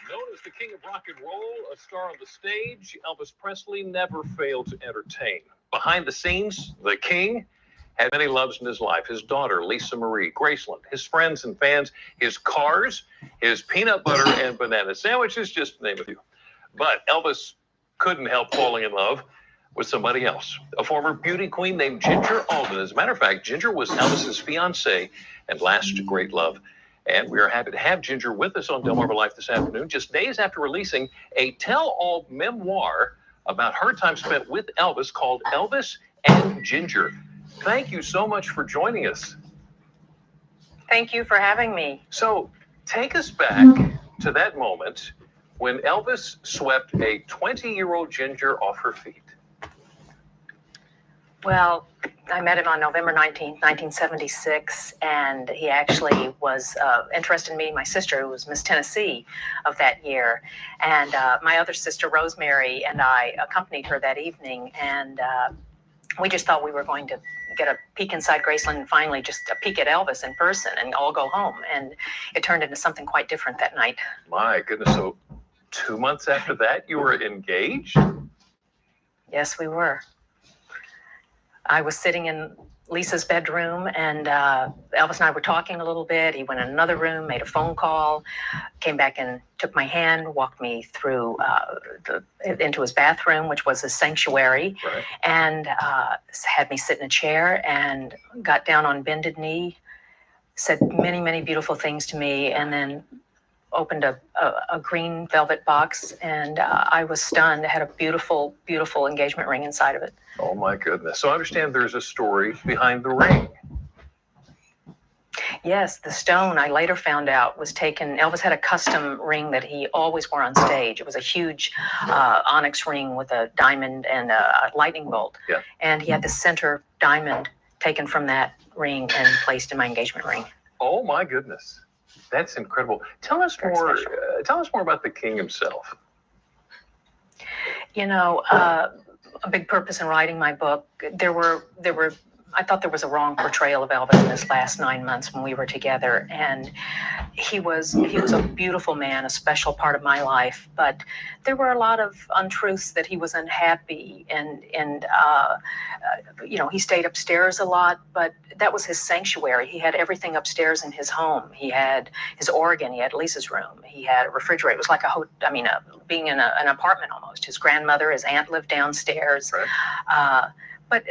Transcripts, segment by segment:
Known as the king of rock and roll, a star on the stage, Elvis Presley never failed to entertain. Behind the scenes, the king had many loves in his life. His daughter, Lisa Marie, Graceland, his friends and fans, his cars, his peanut butter and banana sandwiches, just to name a few. But Elvis couldn't help falling in love with somebody else, a former beauty queen named Ginger Alden. As a matter of fact, Ginger was Elvis's fiancée and last great love. And we are happy to have Ginger with us on Delmarva Life this afternoon, just days after releasing a tell-all memoir about her time spent with Elvis called Elvis and Ginger. Thank you so much for joining us. Thank you for having me. So take us back to that moment when Elvis swept a 20-year-old Ginger off her feet. Well, I met him on November 19th, 1976, and he actually was interested in meeting my sister, who was Miss Tennessee of that year. And my other sister, Rosemary, and I accompanied her that evening, and we just thought we were going to get a peek inside Graceland and finally just a peek at Elvis in person and all go home. And it turned into something quite different that night. My goodness, so 2 months after that, you were engaged? Yes, we were. I was sitting in Lisa's bedroom, and Elvis and I were talking a little bit. He went in another room, made a phone call, came back and took my hand, walked me through into his bathroom, which was his sanctuary, Right. and had me sit in a chair and got down on bended knee, said many, many beautiful things to me, and then opened a green velvet box, and I was stunned. It had a beautiful, beautiful engagement ring inside of it. Oh, my goodness. So I understand there's a story behind the ring. Yes, the stone, I later found out, was taken. Elvis had a custom ring that he always wore on stage. It was a huge onyx ring with a diamond and a lightning bolt. Yeah. And he had the center diamond taken from that ring and placed in my engagement ring. Oh, my goodness. That's incredible. Tell us more about the king himself. You know, a big purpose in writing my book, I thought there was a wrong portrayal of Elvis in his last 9 months when we were together, and he was a beautiful man, a special part of my life, but there were a lot of untruths that he was unhappy, and you know, he stayed upstairs a lot, but that was his sanctuary. He had everything upstairs in his home. He had his organ, he had Lisa's room, he had a refrigerator. It was like being in an apartment almost. His grandmother, his aunt lived downstairs. Right. But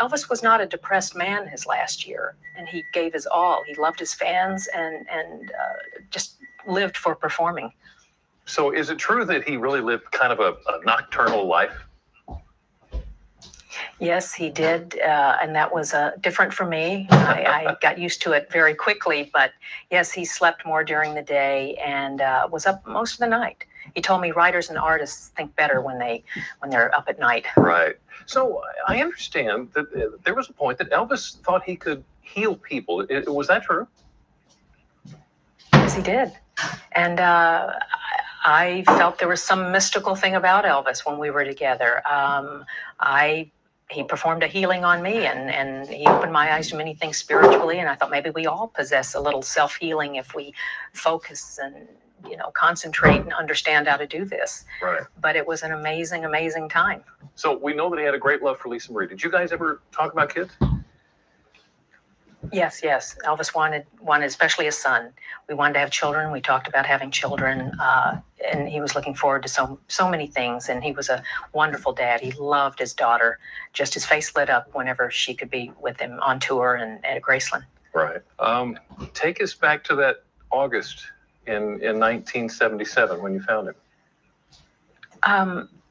Elvis was not a depressed man his last year, and he gave his all. He loved his fans and just lived for performing. So is it true that he really lived kind of a nocturnal life? Yes, he did, and that was different for me. I got used to it very quickly, but yes, he slept more during the day and was up most of the night. He told me writers and artists think better when they're up at night. Right. So I understand that there was a point that Elvis thought he could heal people. Was that true? Yes, he did. And I felt there was some mystical thing about Elvis when we were together. He performed a healing on me, and he opened my eyes to many things spiritually, and I thought maybe we all possess a little self-healing if we focus and, you know, concentrate and understand how to do this. Right. But it was an amazing, amazing time. So we know that he had a great love for Lisa Marie. Did you guys ever talk about kids? Yes. Elvis wanted, especially a son. We wanted to have children. We talked about having children, and he was looking forward to so many things. And he was a wonderful dad. He loved his daughter. Just his face lit up whenever she could be with him on tour and at Graceland. Right. Take us back to that August in 1977 when you found him.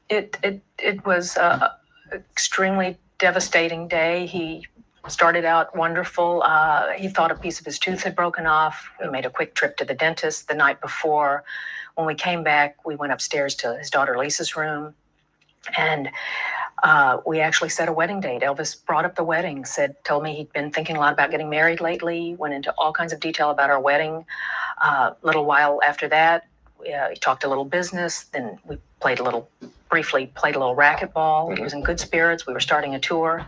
It was an extremely devastating day. He started out wonderful. He thought a piece of his tooth had broken off. We made a quick trip to the dentist the night before. When we came back, we went upstairs to his daughter Lisa's room, and we actually set a wedding date. Elvis brought up the wedding, told me he'd been thinking a lot about getting married lately, went into all kinds of detail about our wedding. A little while after that, he talked a little business, then we briefly played a little racquetball. He was in good spirits. We were starting a tour.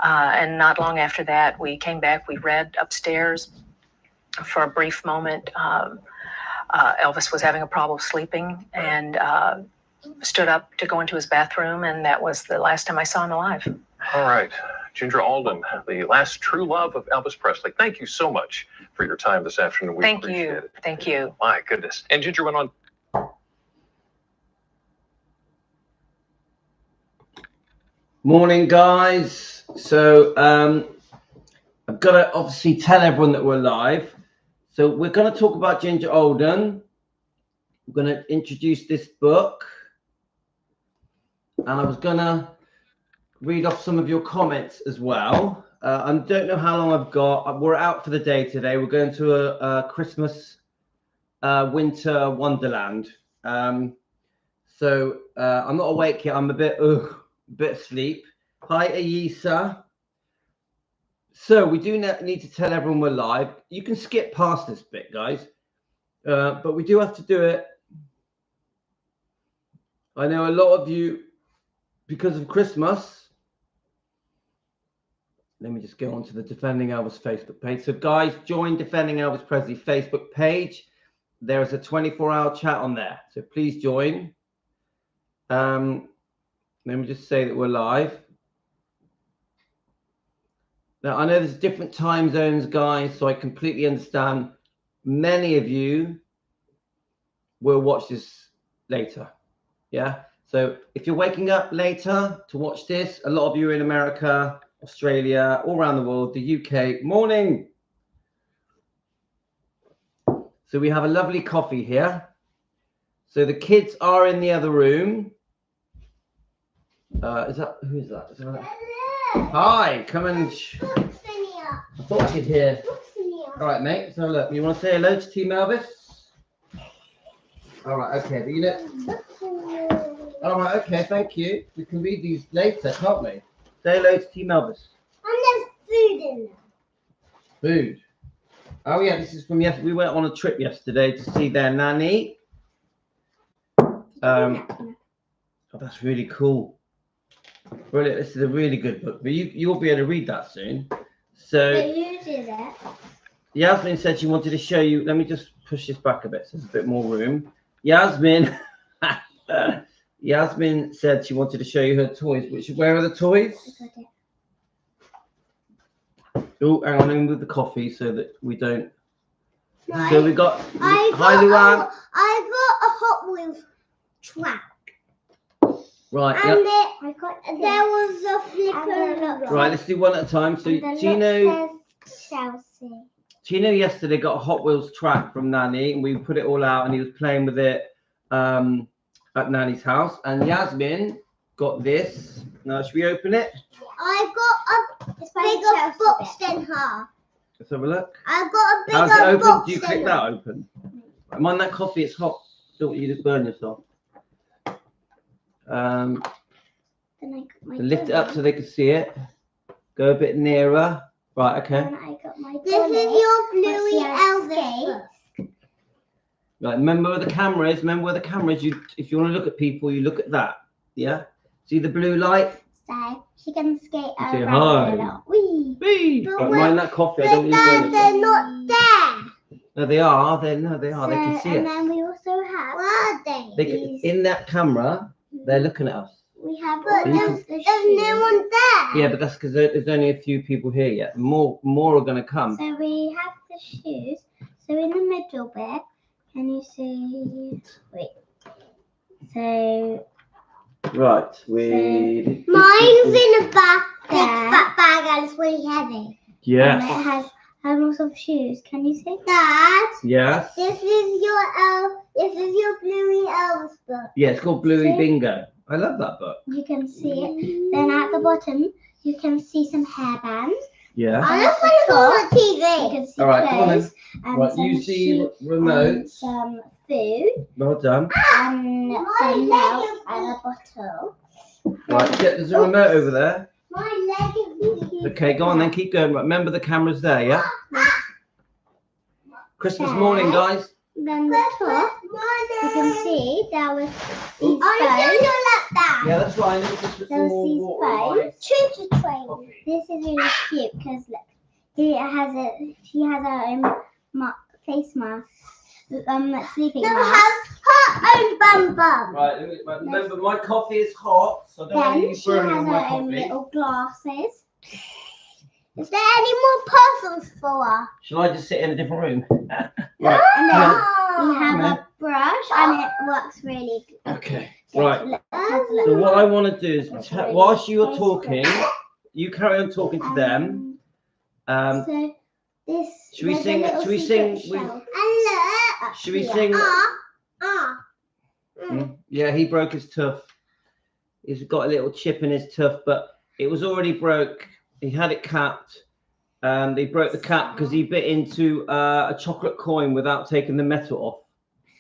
And not long after that, we came back. We read upstairs for a brief moment. Elvis was having a problem sleeping and stood up to go into his bathroom, and that was the last time I saw him alive. All right. Ginger Alden, the last true love of Elvis Presley. Thank you so much for your time this afternoon. We appreciate it. Thank you. My goodness. And Ginger went on. Morning, guys. So I've got to obviously tell everyone that we're live. So we're going to talk about Ginger Alden. We're going to introduce this book. And I was going to read off some of your comments as well. I don't know how long I've got. We're out for the day today. We're going to a Christmas winter wonderland. So I'm not awake yet. I'm a bit asleep. Hi, Ayisa. So we do need to tell everyone we're live. You can skip past this bit, guys. But we do have to do it. I know a lot of you, because of Christmas. Let me just go on to the Defending Elvis Facebook page. So guys, join Defending Elvis Presley Facebook page. There is a 24-hour chat on there. So please join. Let me just say that we're live. Now, I know there's different time zones, guys, so I completely understand. Many of you will watch this later. Yeah? So if you're waking up later to watch this, a lot of you are in America, Australia, all around the world, the UK. Morning. So we have a lovely coffee here. So the kids are in the other room. Who is that? Is that Hi, come and. I thought I could hear. All right, mate. So look, you want to say hello to Team Elvis? All right, okay. But you know. All right, okay. Thank you. We can read these later, can't we? Say hello to Team Elvis. And there's food in there. Food. Oh yeah, this is from yesterday. We went on a trip yesterday to see their nanny. Oh, that's really cool. Brilliant. This is a really good book. But you'll be able to read that soon. So Yasmin said she wanted to show you. Let me just push this back a bit so there's a bit more room. Yasmin said she wanted to show you her toys. Where are the toys? Oh, hang on, let me move the coffee so that we don't. No, So we got. Hi, Luann. I got a Hot Wheels track. Right. And Yep. there was a flipper. Right, let's do one at a time. So Tino yesterday got a Hot Wheels track from Nanny, and we put it all out, and he was playing with it at Nanny's house. And Yasmin got this. Now, should we open it? I got a bigger box than her. Let's have a look. I got a bigger How's it open? box. Do you click that open? I'm on that coffee. It's hot. Don't want you to burn yourself. Lift it up so they can see it. Go a bit nearer. Right, okay. This is your Bluey Elvis. Right, remember where the camera is. Remember where the camera is. If you want to look at people, you look at that. Yeah? See the blue light? So she can skate Say around. hi. Wee. Right, mind that coffee. I don't want you But to burn they're yourself. not there. No, they are. They are. They can see And it. then we also have. What are they? In that camera, they're looking at us. We have. But There's no one there. Yeah, but that's because there's only a few people here yet. More are going to come. So we have the shoes. So in the middle bit, can you see? Wait. So. Right, we. Mine's in a bag, big fat bag, and it's really heavy. Yes. And it has lots of shoes. Can you see that? Yes. This is your Bluey Elvis book. Yeah, it's called Bluey Bingo. I love that book. You can see it. Then at the bottom, you can see some hairbands. Yeah. I just want to go on TV. You can see All right, come on clothes then. and Right, some you see shoes remotes. and some food Well done. and some milk and a bottle. Right, there's a remote over there. My leg is Okay, go on then, keep going. Right, remember the camera's there, yeah? Christmas morning, guys. Then the top, you can see there was these phones. Yeah, that's right. There was these phones. This is really cute because look, she has her own face mask. sleeping mask. Has her own bum bum. Right, remember my coffee is hot, so I don't want Then you she burning has my her own coffee. little glasses. Is there any more puzzles for her? Shall I just sit in a different room? Right. And then come we have Come a brush, and it works really good. Okay, Good. right. Let's have a look. So what I want to do is, whilst you are talking, you carry on talking to them. So this. Should we there's a sing? little Should we secret sing? shelf. Look. Should we sing? Yeah, he broke his tooth. He's got a little chip in his tooth, but it was already broke. He had it capped. They broke the cap because he bit into a chocolate coin without taking the metal off.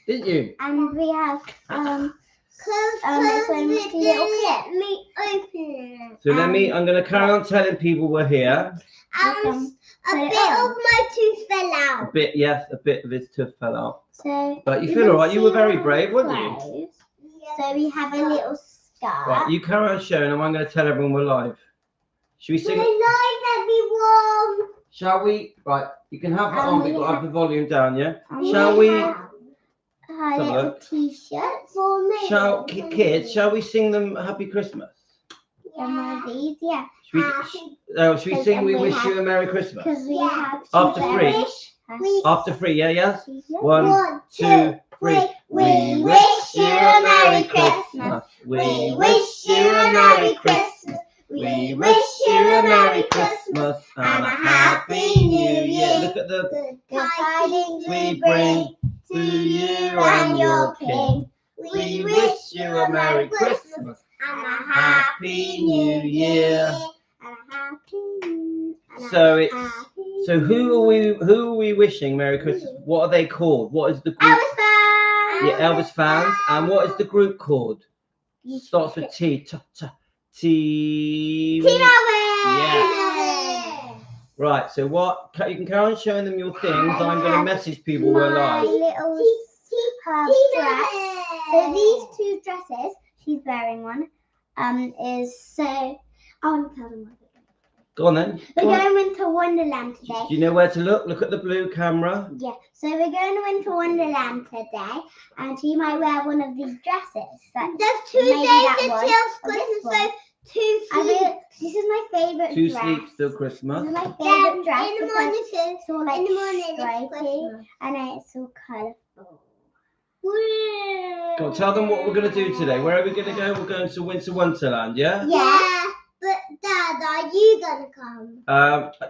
Didn't you? And we have Let me open it. So I'm going to carry on telling people we're here. A bit of my tooth fell out. A bit, yes, a bit of his tooth fell out. So, but you feel all right. You were very brave, weren't you? So we have a little scar. Right, you carry on showing them. I'm going to tell everyone we're live. Should we sing? We're live, everyone. Shall we? Right, you can have that on, but you've got to have the volume down, yeah? And Shall we? A little t-shirt for me. Kids, shall we sing them Happy Christmas? One of these, yeah. Should we sing We Wish You a Merry Christmas? Because we have After three. After three, yeah? 1, 2, 3. We wish you a Merry Christmas. We wish you a Merry Christmas. We wish you a Merry Christmas and a Happy New Year. Look at the good tidings we bring to you and your King. We wish you a Merry Christmas and a Happy New Year. And a happy. So who are we wishing Merry Christmas? What are they called? What is the group? Elvis fans. Yeah, Elvis fans. And what is the group called? Starts with T. T. Yeah. Right. So what? You can carry on showing them your things. I'm going to message people we're My live. little dress. So these two dresses, she's wearing one. Is so. I want to tell them what. Go on then. We're going into Wonderland today. Do you know where to look? Look at the blue camera. Yeah, so we're going to Winter Wonderland today, and she might wear one of these dresses. There's 2 days until Christmas, so 2 sleeps. This is my favourite Two dress. sleeps till Christmas. This is my favourite dress in the morning, it's all like in the morning it's stripy, Christmas. and it's all colourful. Go on, tell them what we're going to do today. Where are we going to go? We're going to Winter Wonderland, yeah? Yeah. But Dad, are you gonna come?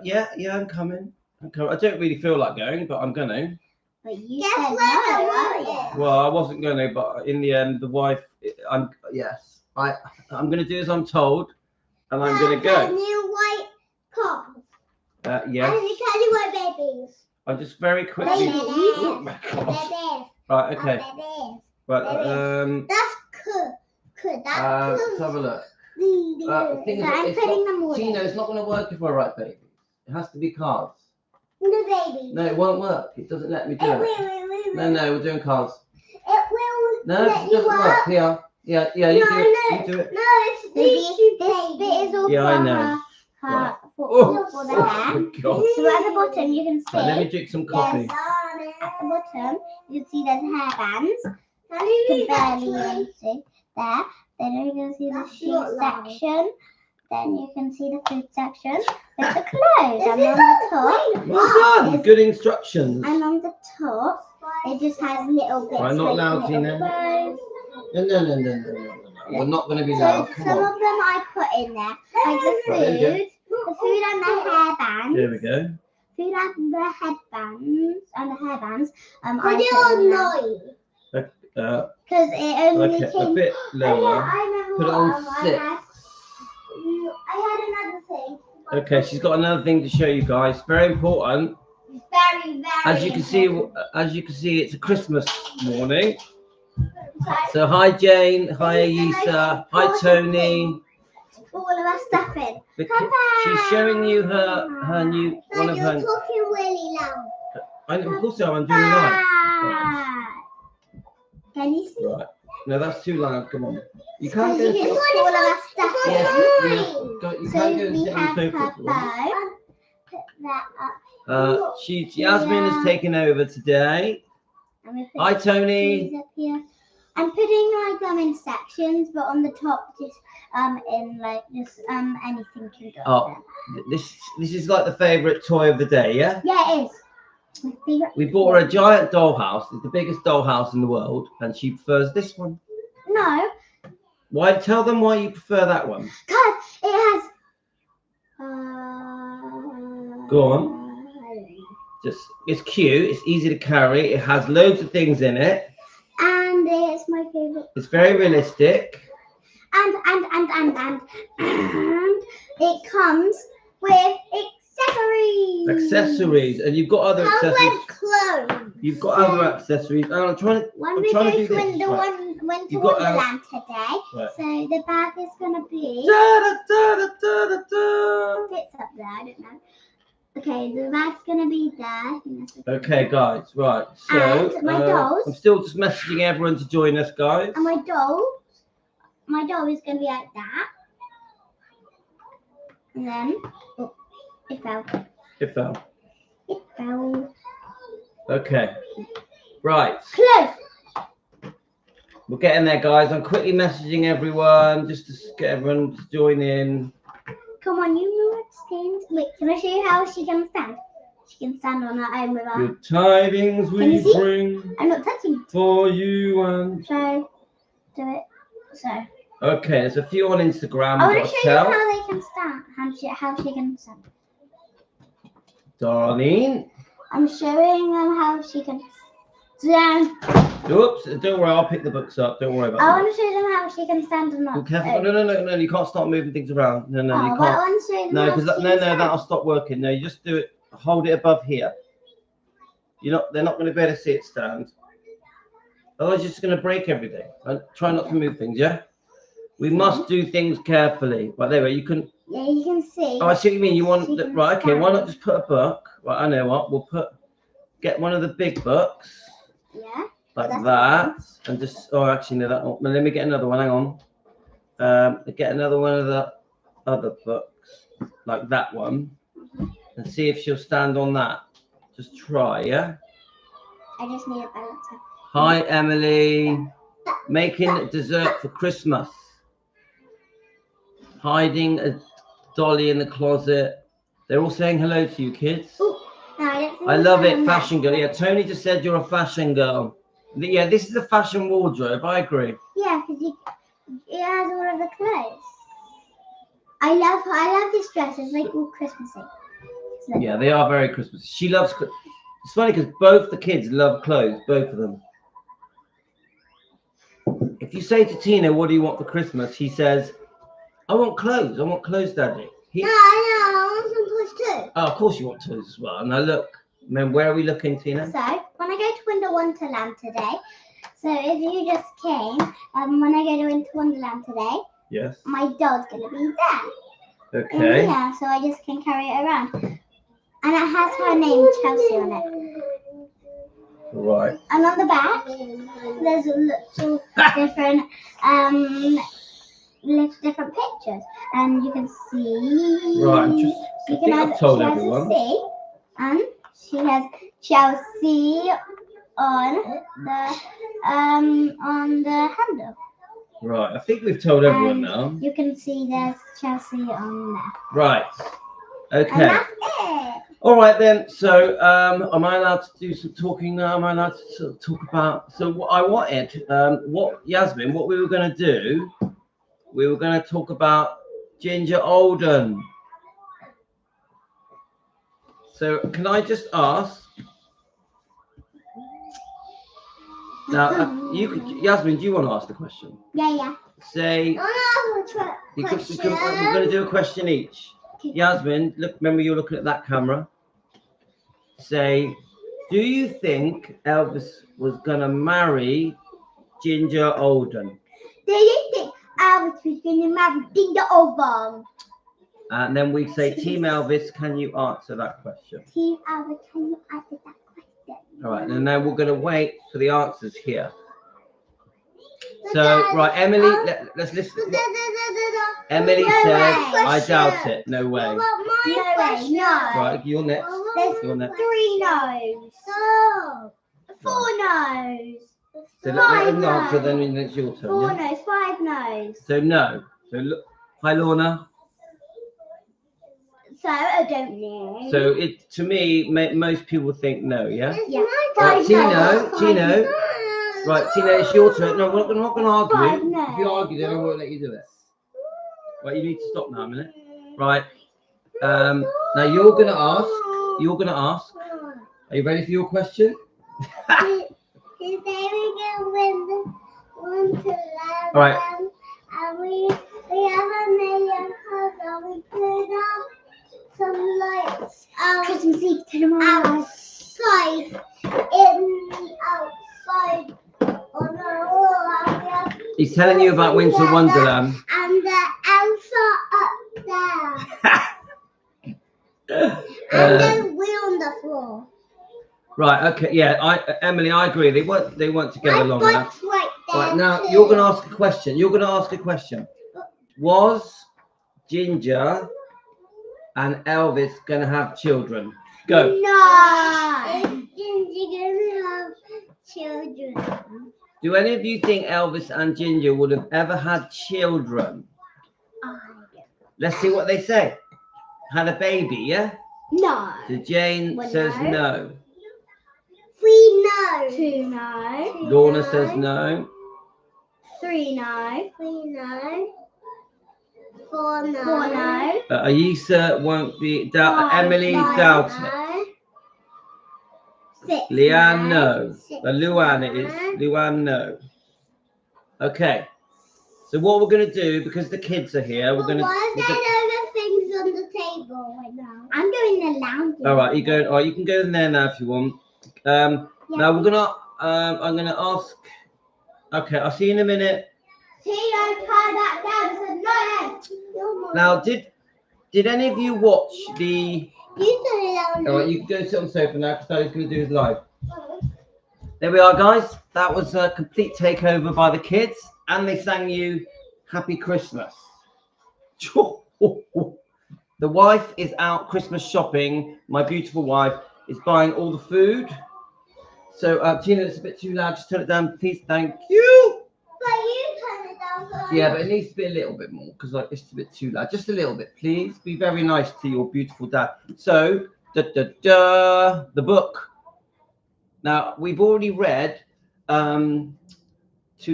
Yeah, I'm coming. I don't really feel like going, but I'm going to. But you Guess said where no, the aren't wall you? Well, I wasn't going to, but in the end, the wife, I'm going to do as I'm told, and I'm going to The go. new white cop. Yes. And the tiny white babies. I just very quickly. Babies. Oh my God. Babies. Right, okay. Babies. Right, That's cool. Cool. That's let's cool. have a look. The Thing is, So I'm it's putting not, them all Tina, in. it's not going to work if I write babies. It has to be cards. baby. No, it won't work. It doesn't let me do it. No, we're doing cards. It will. No, let it you doesn't work. Here. Yeah, you No, do it. You do it. No, it's So this this bit is all Yeah, I for know. her, Right. for the hair. my God. So at the bottom you can see, Right, let me drink some coffee. at the bottom you can see there's hairbands. You can barely even see there. Then you can see the That's shoe not loud. section. Then you can see the food section. There's the clothes. And on the top, Well done. Good instructions. and on the top, it just has little bits. Right, not like loud, little Tina. clothes. No. We're not going to be So loud. Come some on. of them I put in there, like the Right, there you food and the hairbands. There we go. Food and the headbands and the hairbands. I But they put all in there. noise. Because it only Okay, a came. bit Oh, yeah, lower. I remember Put it what on I 6. had. I had another thing. Okay, she's got another thing to show you guys. Very important. Very, very. As you can see, it's a Christmas morning. So hi Jane, hi Ayisa, hi Tony. All of our stuff in. She's showing you her new one Dad, of you're her. talking really loud. Of course I'm doing it live. Ah. Can you see? Right. No, that's too loud. Come on. You can't go. You can see all of our stuff in. Yes, you So can't go and we sit on have the her sofa. phone. Put that up. Jasmine has taken over today. And we're putting Hi, Tony. these up here. I'm putting like them in sections, but on the top just in like just anything can go. Oh, this is like the favourite toy of the day, yeah? Yeah, it is. My favourite. We bought her a giant dollhouse. It's the biggest dollhouse in the world, and she prefers this one. No, Why? Tell them why you prefer that one. because it has. Go on. Just, it's cute. It's easy to carry. It has loads of things in it. And it's my favourite. It's very realistic. And it comes with accessories. Accessories, and you've got other accessories. Clothes. You've got other accessories. And I'm trying to. When I'm we trying go to do to this. Winter Right. You've got, Wonderland today, right. so the bag is gonna be Da, da, da, da, da, da, da. fits up there. I don't know. Okay, the bag's gonna be there. Okay, guys, right. So And my dolls. I'm still just messaging everyone to join us, guys. And my doll is gonna be like that. And then it fell. It fell. It fell. Okay. Right. Close. We're getting there, guys. I'm quickly messaging everyone just to get everyone to join in. Come on, you know what stands. Wait, can I show you how she can stand? She can stand on her own with her. Good tidings Can we you see? bring I'm not touching it. for you and. So, do it. So. Okay, there's a few on Instagram. I We've want got to to show you tell. how they can stand. How she can stand. Darlene. I'm showing them how she can stand. Oops, don't worry, I'll pick the books up. Don't worry about I that. want to show them how she can stand on Be her careful. own. No, you can't start moving things around. No, Oh, you but I can't. want to show them No, how because she can stand. that'll stop working. No, you just do it. Hold it above here. They're not going to be able to see it stand. Otherwise, you're just going to break everything. And try not to move things. Yeah. We must do things carefully. Right there, you can. Yeah, you can see. Oh, I see what you mean. You want She can right? Okay. Why not stand. just put a book? Right. I know what. Get one of the big books Yeah. like That's that, and just. Oh, actually, no. That. Let me get another one. Hang on. Get another one of the other books like that one, and see if she'll stand on that. Just try, yeah. I just need a balance. Hi, Emily. Making dessert for Christmas. Hiding a dolly in the closet. They're all saying hello to you, kids. Ooh, no, I don't think I it's love it, on fashion there. girl. Yeah, Tony just said you're a fashion girl. Yeah, this is a fashion wardrobe. I agree. Yeah, because it has all of the clothes. I love this dress. It's like all Christmassy. Yeah, they are very Christmas. She loves. It's funny because both the kids love clothes, both of them. If you say to Tina, "What do you want for Christmas?" he says, "I want clothes. I want clothes, Daddy." No, I want some clothes too. Oh, of course you want toys as well. Now look, man, where are we looking, Tina? So when I go to Winter Wonderland today, so if you just came, when I go to Winter Wonderland today, Yes. my doll's gonna be there. Okay. Yeah, so I just can carry it around, and it has her name Chelsea on it. Right. And on the back, there's little different pictures, and you can see. Right. You can I've have told she has everyone. a C, and she has Chelsea on the handle. Right. I think we've told everyone And now. you can see there's Chelsea on there. Right. And Okay. that's it. All right then. So, am I allowed to do some talking now? Am I allowed to sort of talk about? So, what I wanted, Yasmin, what we were going to do, we were going to talk about Ginger Alden. So, can I just ask? Now, Yasmin, do you want to ask the question? Yeah. Say, we're going to do a question each. Yasmin, look, remember you're looking at that camera. Say, do you think Elvis was going to marry Ginger Alden? Do you think Elvis was going to marry Ginger Alden? And then we say, Team Elvis, can you answer that question? Team Elvis, can you answer that question? All right, and then we're going to wait for the answers here. So, right, Emily, let's listen. Emily says, I doubt it. No way. No way, no. Right, you're next. There's You're next. 3 no's. No. 4 no's. So let them answer, then it's your turn. 4 Yeah? no's, 5 no's. So no. So look. Hi, Lorna. So I don't know. So it to me, most people think no. Yeah. Yeah. Right, 5 Tino. no's. Tino. Right, Tina, it's your turn. No, we're not going to argue. 5 no's. If you argue, then I won't let you do it. Right, you need to stop now a minute. Right. Now you're going to ask. You're going to ask. Are you ready for your question? Today we're going to win the 1 to 11. All right. And we have a million cards and we put up some lights Christmas Eve to tomorrow. Outside. Outside on the wall. He's telling you about Winter Wonderland. And the Elsa up there. And then we're on the floor. Right. Okay. Yeah. Emily, I agree. They weren't together long enough. Right there. Right now, too. you're going to ask a question. You're going to ask a question. Was Ginger and Elvis going to have children? Go. No. Is Ginger gonna have children? Do any of you think Elvis and Ginger would have ever had children? Let's see what they say. Had a baby, yeah? No. So Jane Well, says no. no. 3 no. 2 no. Lorna says no. 3 no. 3 no. 4 no. 4 no. Ayisa won't be. Emily's Five doubting it. no. 6 Leanne, no. 6 Luann it is. Luann, no. Okay. So what we're going to do, because the kids are here, we're going to... Why are there other things on the table right now? I'm going in the lounge. All right, you go. All right, you can go in there now if you want. Now we're gonna. I'm gonna ask. Okay, I'll see you in a minute. See, I tie that down. So no. Now, did any of you watch the? You said it All right, you can go sit on the sofa now because Daddy's gonna do his live. There we are, guys. That was a complete takeover by the kids, and they sang you "Happy Christmas." The wife is out Christmas shopping. My beautiful wife is buying all the food. So, Gina, it's a bit too loud. Just turn it down, please. Thank you. But you turn it down. So Yeah, but it needs to be a little bit more because it's a bit too loud. Just a little bit, please. Be very nice to your beautiful dad. So, the book. Now, we've already read 2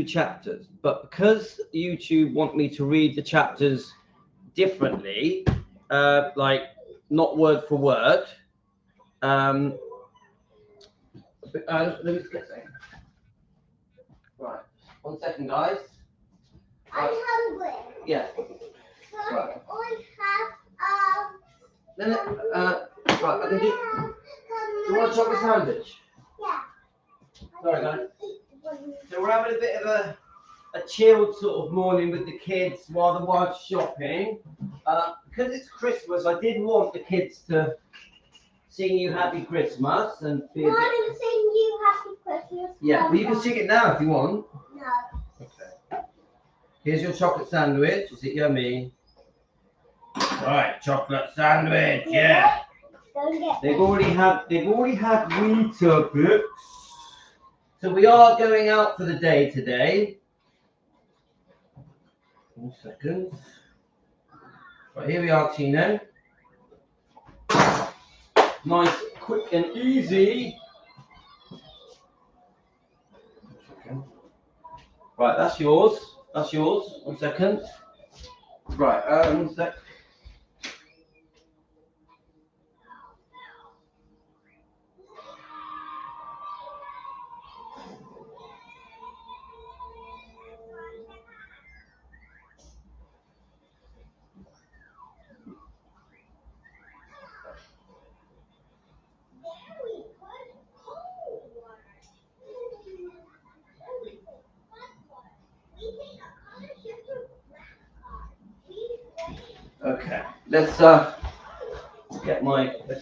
chapters, but because YouTube want me to read the chapters differently, like not word for word, let me just get that. Right, 1 second, guys. I'm hungry. Yeah. So Right. I have Then, right, I can do. You want a chocolate sandwich? Yeah. Sorry, guys. So we're having a bit of a chilled sort of morning with the kids while the wife's shopping. Because it's Christmas, I did want the kids to sing you Happy Christmas and be a bit... I didn't sing you Happy Christmas. Yeah, well, you can sing it now if you want. No. Okay. Here's your chocolate sandwich. Is it yummy? Right, chocolate sandwich. Yeah. Don't get They've already had Rita books. So we are going out for the day today. 1 second. Right, here we are, Tino. Nice, quick and easy. Right, that's yours. That's yours. 1 second. Right, 1 sec. Okay, let's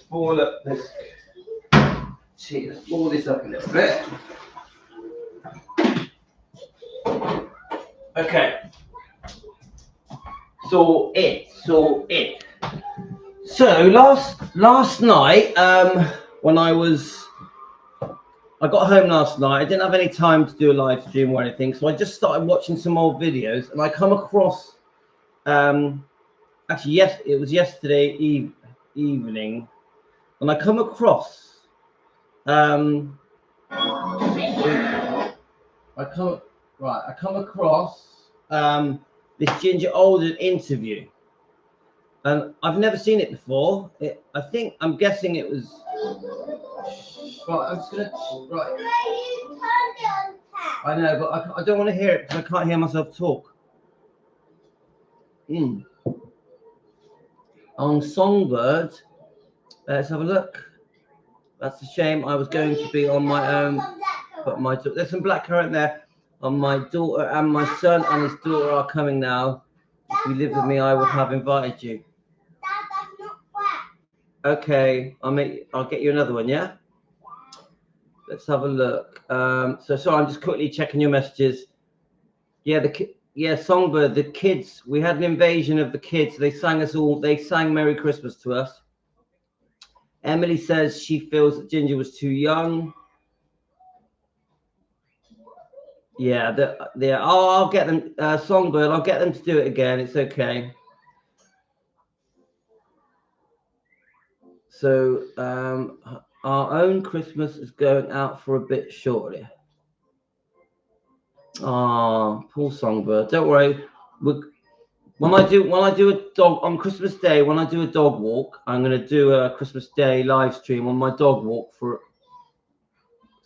boil up this tea. Let's boil this up a little bit. Okay. So last night, when I I got home last night. I didn't have any time to do a live stream or anything, so I just started watching some old videos, and I come across actually, yes, it was yesterday evening, and I come across I come across this Ginger Alden interview, and I've never seen it before. I'm guessing it was right. I'm just gonna I know, but I don't want to hear it because I can't hear myself talk. On Songbird, let's have a look. That's a shame. I was going to be on my own, but there's some blackcurrant there. And my daughter and my son and his daughter are coming now. If you live with me, I would have invited you. Dad, that's not wet. Okay, I'll get you another one, yeah? Let's have a look. So sorry, I'm just quickly checking your messages. Yeah, Songbird, the kids, we had an invasion of the kids. They sang Merry Christmas to us. Emily says she feels that Ginger was too young. Yeah, I'll get them, Songbird, I'll get them to do it again. It's okay. So, our own Christmas is going out for a bit shortly. Oh, poor Songbird. Don't worry. When I do a dog on Christmas Day, when I do a dog walk, I'm going to do a Christmas Day live stream on my dog walk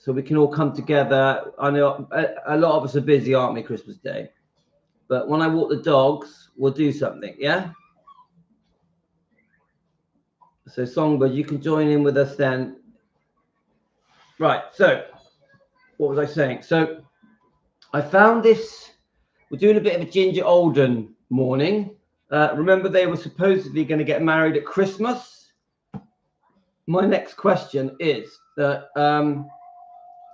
so we can all come together. I know a lot of us are busy, aren't we, Christmas Day? But when I walk the dogs, we'll do something, yeah? So Songbird, you can join in with us then. Right, so what was I saying? So I found this, we're doing a bit of a Ginger Alden morning. Remember they were supposedly going to get married at Christmas? My next question is that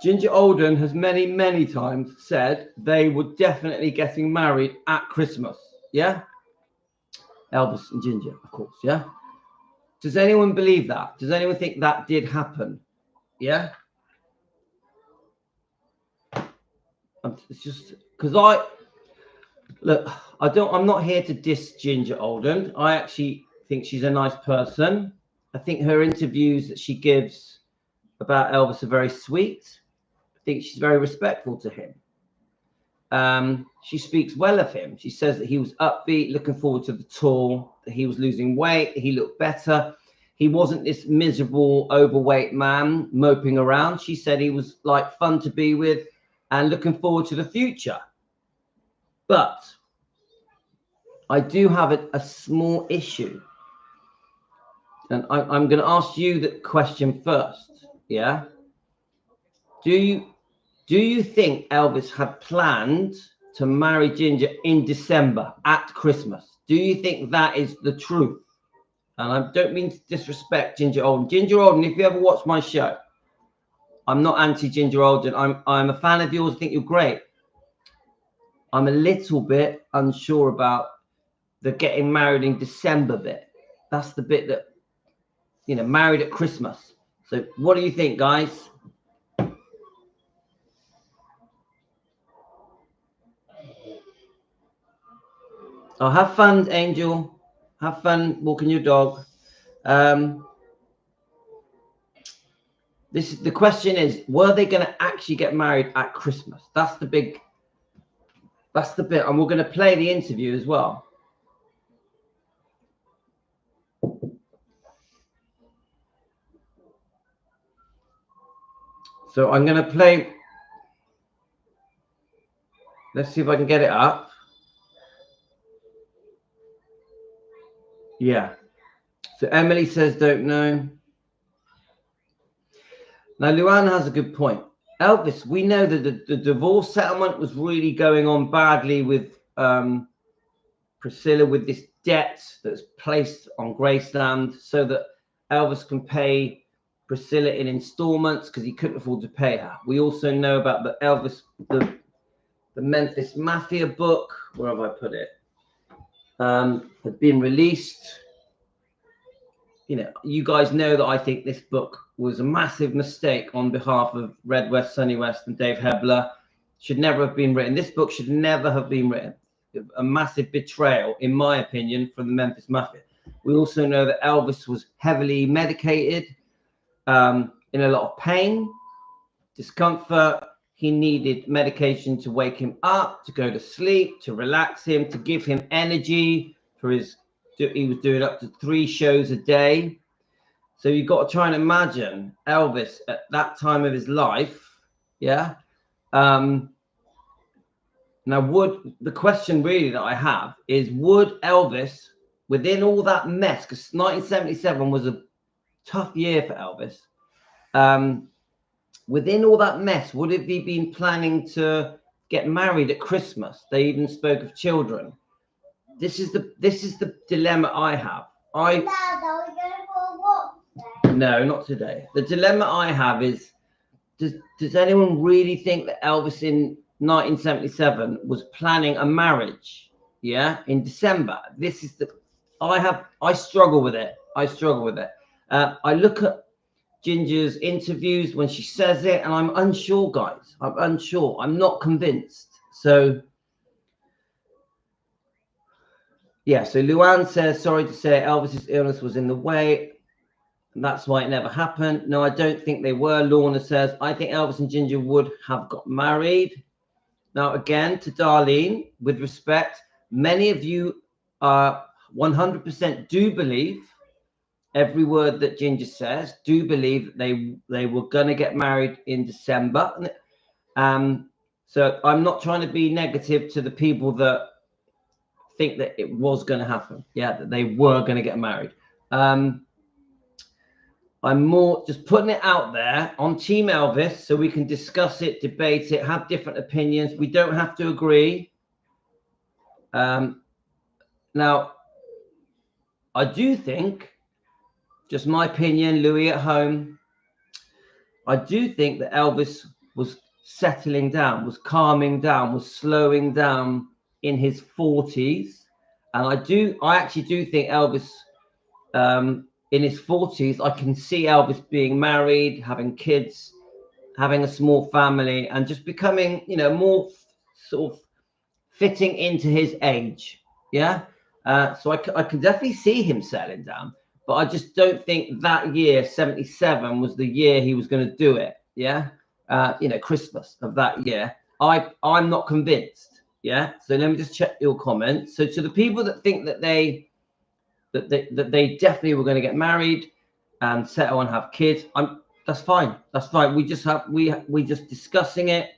Ginger Alden has many, many times said they were definitely getting married at Christmas. Yeah? Elvis and Ginger, of course. Yeah? Does anyone believe that? Does anyone think that did happen? Yeah? It's just because I'm not here to diss Ginger Alden. I actually think she's a nice person. I think her interviews that she gives about Elvis are very sweet. I think she's very respectful to him. She speaks well of him. She says that he was upbeat, looking forward to the tour, that he was losing weight, he looked better. He wasn't this miserable, overweight man moping around. She said he was like fun to be with and looking forward to the future. But I do have a small issue. And I'm going to ask you the question first. Yeah. Do you think Elvis had planned to marry Ginger in December at Christmas? Do you think that is the truth? And I don't mean to disrespect Ginger Alden. Ginger Alden, if you ever watch my show, I'm not anti-Ginger Alden. I'm a fan of yours. I think you're great. I'm a little bit unsure about the getting married in December bit. That's the bit that, married at Christmas. So what do you think, guys? Oh, have fun, Angel. Have fun walking your dog. The question is, were they going to actually get married at Christmas? That's the bit, and we're going to play the interview as well. So I'm going to play. Let's see if I can get it up. Yeah. So Emily says, don't know. Now, Luann has a good point. Elvis, we know that the divorce settlement was really going on badly with Priscilla, with this debt that's placed on Graceland so that Elvis can pay Priscilla in installments because he couldn't afford to pay her. We also know about the Elvis, the Memphis Mafia book. Where have I put it? Had been released. you know, you guys know that I think this book was a massive mistake on behalf of Red West, Sonny West, and Dave Hebler. Should never have been written. This book should never have been written. A massive betrayal, in my opinion, from the Memphis Mafia. We also know that Elvis was heavily medicated, in a lot of pain, discomfort. He needed medication to wake him up, to go to sleep, to relax him, to give him energy for his. He was doing up to 3 shows a day. So you've got to try and imagine Elvis at that time of his life. Yeah. Now, the question really that I have is, would Elvis, within all that mess, because 1977 was a tough year for Elvis, within all that mess, would have he been planning to get married at Christmas? They even spoke of children. This is the dilemma I have. Dad, are we going for a walk today? No, not today. The dilemma I have is, does anyone really think that Elvis in 1977 was planning a marriage? Yeah, in December. This is I struggle with it. I look at Ginger's interviews when she says it, and I'm unsure, guys. I'm unsure. I'm not convinced. So yeah, so Luann says, sorry to say, Elvis's illness was in the way. And that's why it never happened. No, I don't think they were. Lorna says, I think Elvis and Ginger would have got married. Now, again, to Darlene, with respect, many of you 100% do believe every word that Ginger says, do believe they were going to get married in December. So I'm not trying to be negative to the people that think that it was going to happen. Yeah, that they were going to get married. I'm more just putting it out there on Team Elvis so we can discuss it, debate it, have different opinions. We don't have to agree. Now, I do think, just my opinion, Louis at home, I do think that Elvis was settling down, was calming down, was slowing down in his 40s. And I actually do think Elvis, in his 40s, I can see Elvis being married, having kids, having a small family, and just becoming, you know, more sort of fitting into his age. Yeah. So I can definitely see him settling down, but I just don't think that year, 77, was the year he was going to do it. Yeah. You know, Christmas of that year. I'm not convinced. Yeah. So let me just check your comments. So to the people that think that they definitely were going to get married and settle and have kids, that's fine. That's fine. We just discussing it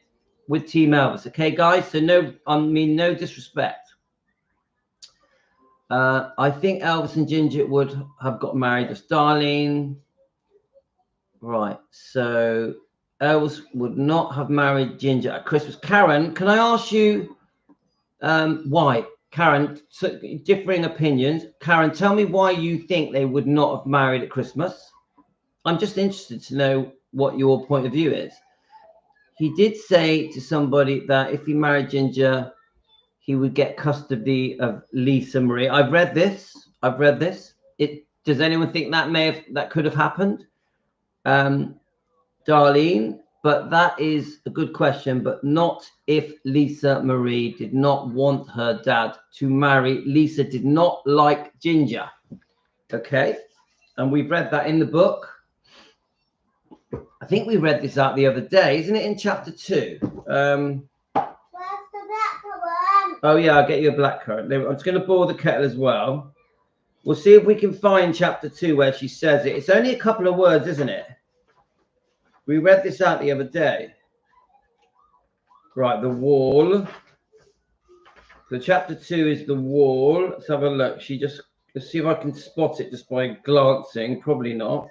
with Team Elvis. Okay, guys. So no disrespect. I think Elvis and Ginger would have got married. As Darlene. Right. So Elvis would not have married Ginger at Christmas. Karen, can I ask you why? Karen, so differing opinions. Karen, tell me why you think they would not have married at Christmas. I'm just interested to know what your point of view is. He did say to somebody that if he married Ginger, he would get custody of Lisa Marie. I've read this. Does anyone think that could have happened? Darlene, but that is a good question, but not if Lisa Marie did not want her dad to marry. Lisa did not like Ginger. Okay. And we've read that in the book. I think we read this out the other day. Isn't it in chapter 2? Where's the black one? Oh, yeah, I'll get you a blackcurrant. I'm just going to boil the kettle as well. We'll see if we can find chapter 2 where she says it. It's only a couple of words, isn't it? We read this out the other day. Right, the wall. So chapter 2 is the wall. Let's have a look. Let's see if I can spot it just by glancing. Probably not.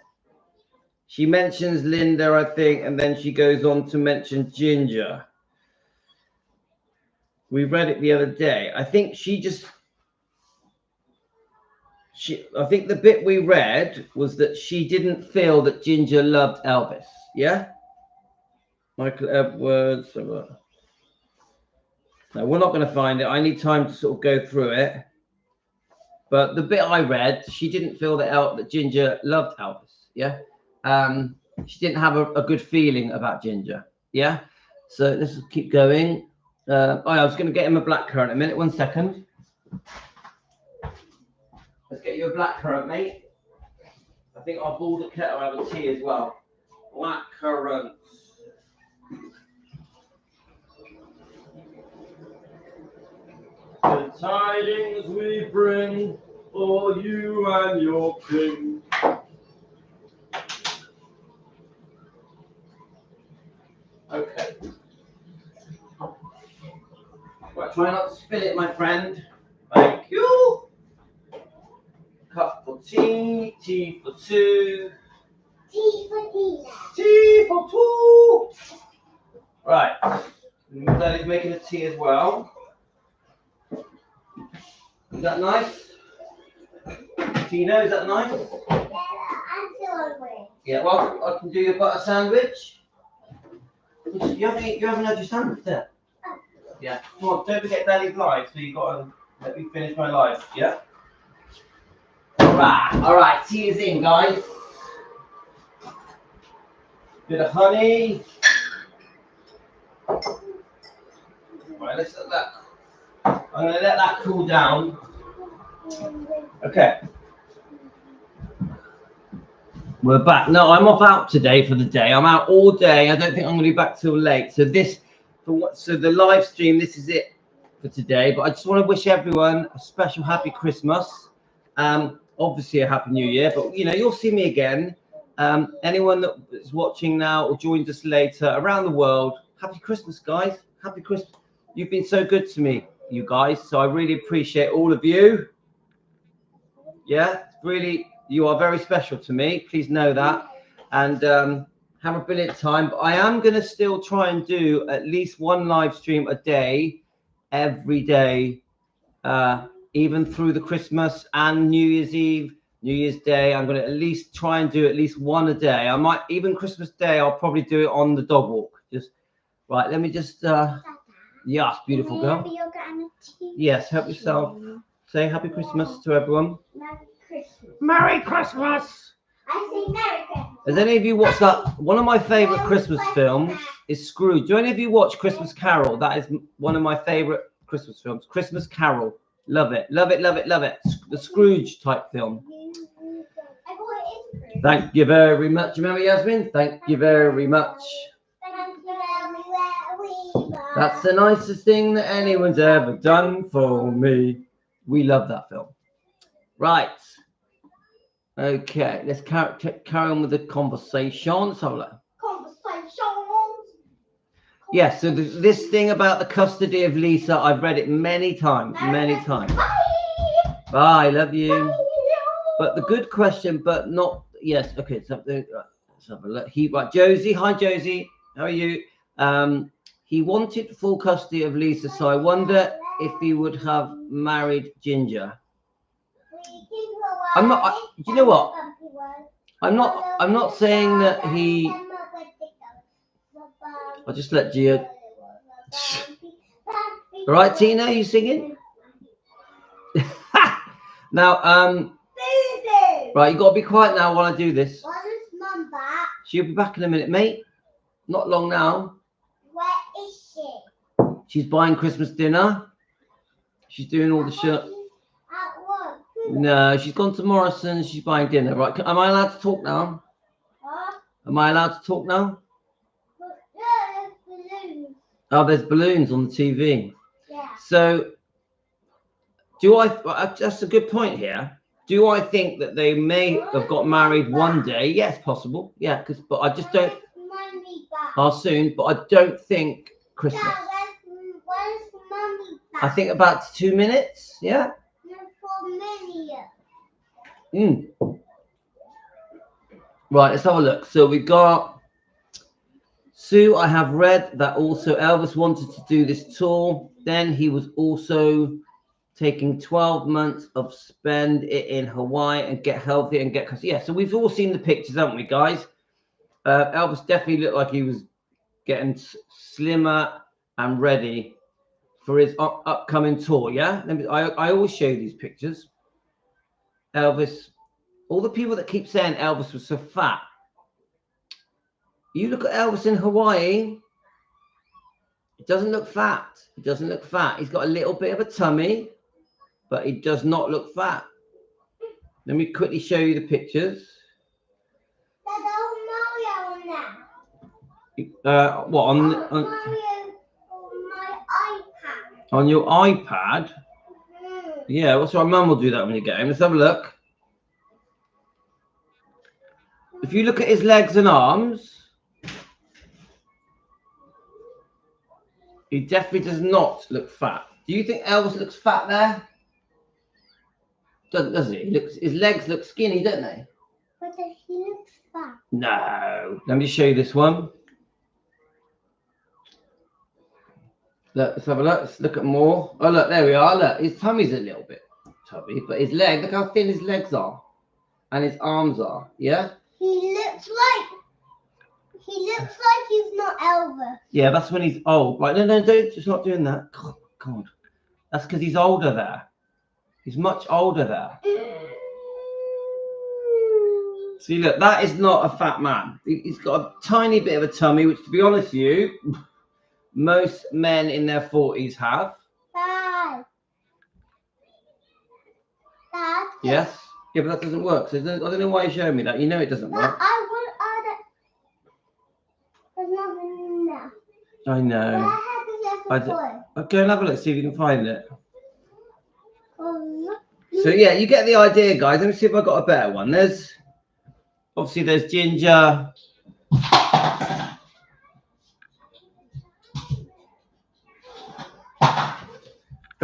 She mentions Linda, I think, and then she goes on to mention Ginger. We read it the other day. I think I think the bit we read was that she didn't feel that Ginger loved Elvis. Yeah? Michael Edwards. No, we're not going to find it. I need time to sort of go through it. But the bit I read, she didn't feel that Ginger loved Elvis. Yeah. She didn't have a good feeling about Ginger. Yeah. So let's just keep going. Oh, I was going to get him a blackcurrant in a minute. 1 second. Let's get you a blackcurrant, mate. I think I'll boil the kettle and have a tea as well. Blackcurrant. The tidings we bring for you and your king. Okay. Right, try not to spill it, my friend. Thank you. Cup for tea, tea for two. Tea for Tina. Tea for two. Right. Daddy's making a tea as well. Is that nice? Tina, is that nice? Yeah, I'm still hungry. Yeah, well, I can do your butter sandwich. You haven't had your sandwich there. Yeah. Come on, don't forget Daddy's live, so you got to let me finish my live, yeah? Alright, tea is in, guys. Bit of honey. Right, let's let that. I'm going to let that cool down. Okay. We're back. No, I'm off out today for the day. I'm out all day. I don't think I'm going to be back till late. So the live stream, this is it for today. But I just want to wish everyone a special happy Christmas. Obviously a happy New Year. But you'll see me again. Anyone that is watching now or joins us later around the world, happy Christmas, guys. Happy Christmas. You've been so good to me, you guys. So I really appreciate all of you. Yeah, really, you are very special to me. Please know that. And have a brilliant time. But I am going to still try and do at least one live stream a day, every day, even through the Christmas and New Year's Eve, New Year's Day. I'm going to at least try and do at least one a day. I might, even Christmas Day, I'll probably do it on the dog walk. Just, right, let me just, yes, beautiful girl. Yes, help yourself. Say happy Christmas to everyone. Merry Christmas. Merry Christmas. I say Merry Christmas. Has any of you watched that? One of my favourite Christmas films is Scrooge. Do any of you watch Christmas Carol? That is one of my favourite Christmas films. Christmas Carol. Love it. Love it, love it, love it. The Scrooge type film. Thank you very much. Remember, Yasmin? Thank you very much. That's the nicest thing that anyone's ever done for me. We love that film. Right. Okay, let's carry on with the conversation. Let's have a look. Yes, so this thing about the custody of Lisa, I've read it many times, many times. Bye, love you. But the good question, but not, yes, okay, so let's have a look. Right, Josie, hi Josie, how are you? He wanted full custody of Lisa, so I wonder if he would have married Ginger. I'm not, do you know what? I'm not saying that he, I'll just let Gia. All right, Tina, are you singing? Now, right, you got to be quiet now while I do this. Mum back? She'll be back in a minute, mate. Not long now. Where is she? She's buying Christmas dinner. She's doing all the shit. At work. No, she's gone to Morrison's. She's buying dinner. Right, am I allowed to talk now? Huh? Am I allowed to talk now? Yeah, there's balloons. Oh, there's balloons on the TV. Yeah. So, that's a good point here. Do I think that they may have got married one day? Yes, possible. Yeah, but I just don't. Mummy back? How soon? But I don't think Christmas. Dad, where's Mummy back? I think about 2 minutes. Yeah. No, 4 minutes. Right, let's have a look. So we got Sue. I have read that also Elvis wanted to do this tour. Then he was also taking 12 months of spend it in Hawaii and get healthy and get, yeah. So we've all seen the pictures, haven't we, guys? Elvis definitely looked like he was getting slimmer and ready for his upcoming tour. Yeah, I always show you these pictures. Elvis, all the people that keep saying Elvis was so fat, you look at Elvis in Hawaii, it doesn't look fat. He doesn't look fat. He's got a little bit of a tummy, but he does not look fat. Let me quickly show you the pictures. What on Mario on my iPad. On your iPad? Yeah, well, so our mum will do that when you get home. Let's have a look. If you look at his legs and arms, he definitely does not look fat. Do you think Elvis looks fat there? Does he? His legs look skinny, don't they? But he looks fat. No. Let me show you this one. Look, let's have a look. Let's look at more. Oh, look, there we are. Look, his tummy's a little bit tubby, but his leg, look how thin his legs are. And his arms are, yeah? He looks like he's not Elvis. Yeah, that's when he's old. Right, no, don't, just not doing that. God. That's because he's older there. He's much older there. See, look, that is not a fat man. He's got a tiny bit of a tummy, which, to be honest with you, most men in their 40s have. Dad. Yes? Yeah, but that doesn't work. So I don't know why you showed me that. You know it doesn't work. There's nothing in there. I know. I'll go and have a look, see if you can find it. So yeah, you get the idea, guys. Let me see if I got a better one. There's Ginger.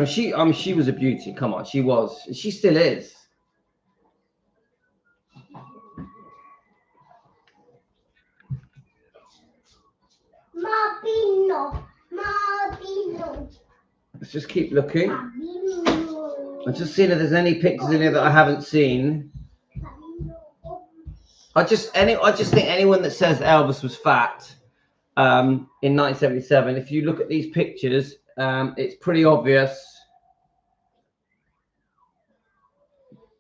She was a beauty. Come on, she was. She still is. Marbino. Let's just keep looking. I'm just seeing if there's any pictures in here that I haven't seen. I just think anyone that says Elvis was fat in 1977, if you look at these pictures, it's pretty obvious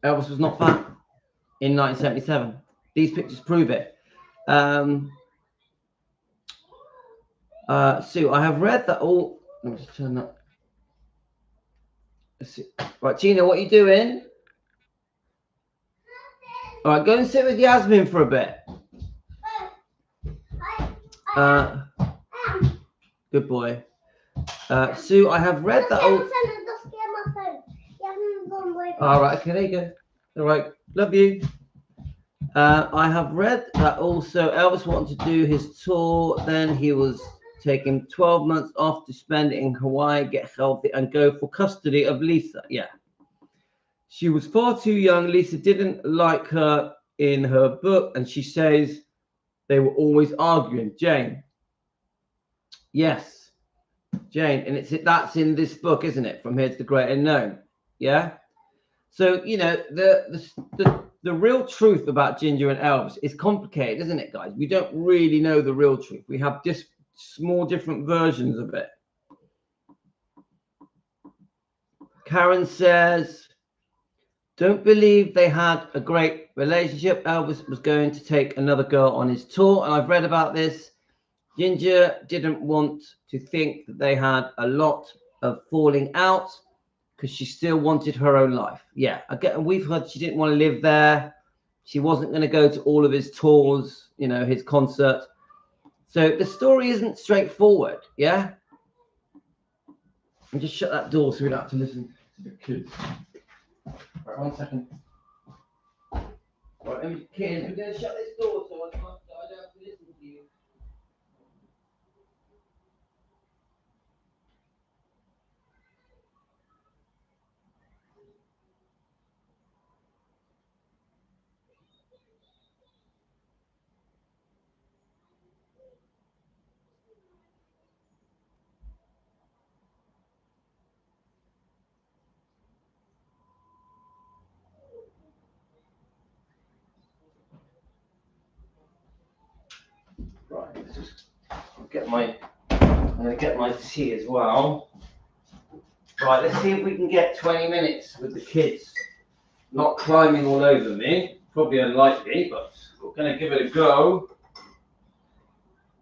Elvis was not fat in 1977. These pictures prove it. Sue, I have read that all. Let me just turn that. Right, Gina, what are you doing? All right, go and sit with Yasmin for a bit. Good boy. Sue, I have read that all. All right, okay, there you go. All right, love you. I have read that also Elvis wanted to do his tour. Then he was taking 12 months off to spend in Hawaii, get healthy, and go for custody of Lisa. Yeah. She was far too young. Lisa didn't like her in her book, and she says they were always arguing. Jane. Yes, Jane. And that's in this book, isn't it? From Here to the Great Unknown. Yeah. So, you know, the real truth about Ginger and Elvis is complicated, isn't it, guys? We don't really know the real truth. We have just small different versions of it. Karen says, don't believe they had a great relationship. Elvis was going to take another girl on his tour, and I've read about this. Ginger didn't want to think that they had a lot of falling out because she still wanted her own life. Yeah, we've heard she didn't want to live there. She wasn't going to go to all of his tours, you know, his concert. So the story isn't straightforward, yeah? And just shut that door so we don't have to listen to the kids. Right, 1 second. Right, kids, we're going to shut this door so I don't have to listen to you. Right, let's just I'm going to get my tea as well. Right, let's see if we can get 20 minutes with the kids. not climbing all over me. Probably unlikely, but we're going to give it a go.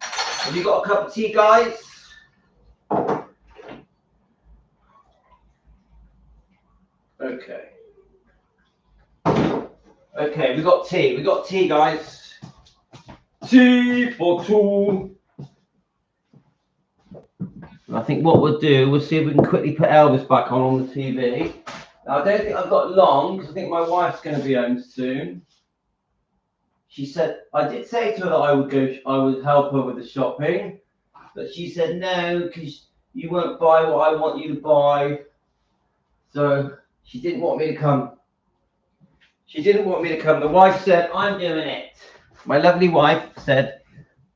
Have you got a cup of tea, guys? Okay. Okay, we got tea. We got tea, guys. Tea for two. I think what we'll do, we'll see if we can quickly put Elvis back on the TV. Now, I don't think I've got long because I think my wife's going to be home soon. She said, I did say to her that I would help her with the shopping, but she said no because you won't buy what I want you to buy. So she didn't want me to come. She didn't want me to come. The wife said, I'm doing it. My lovely wife said,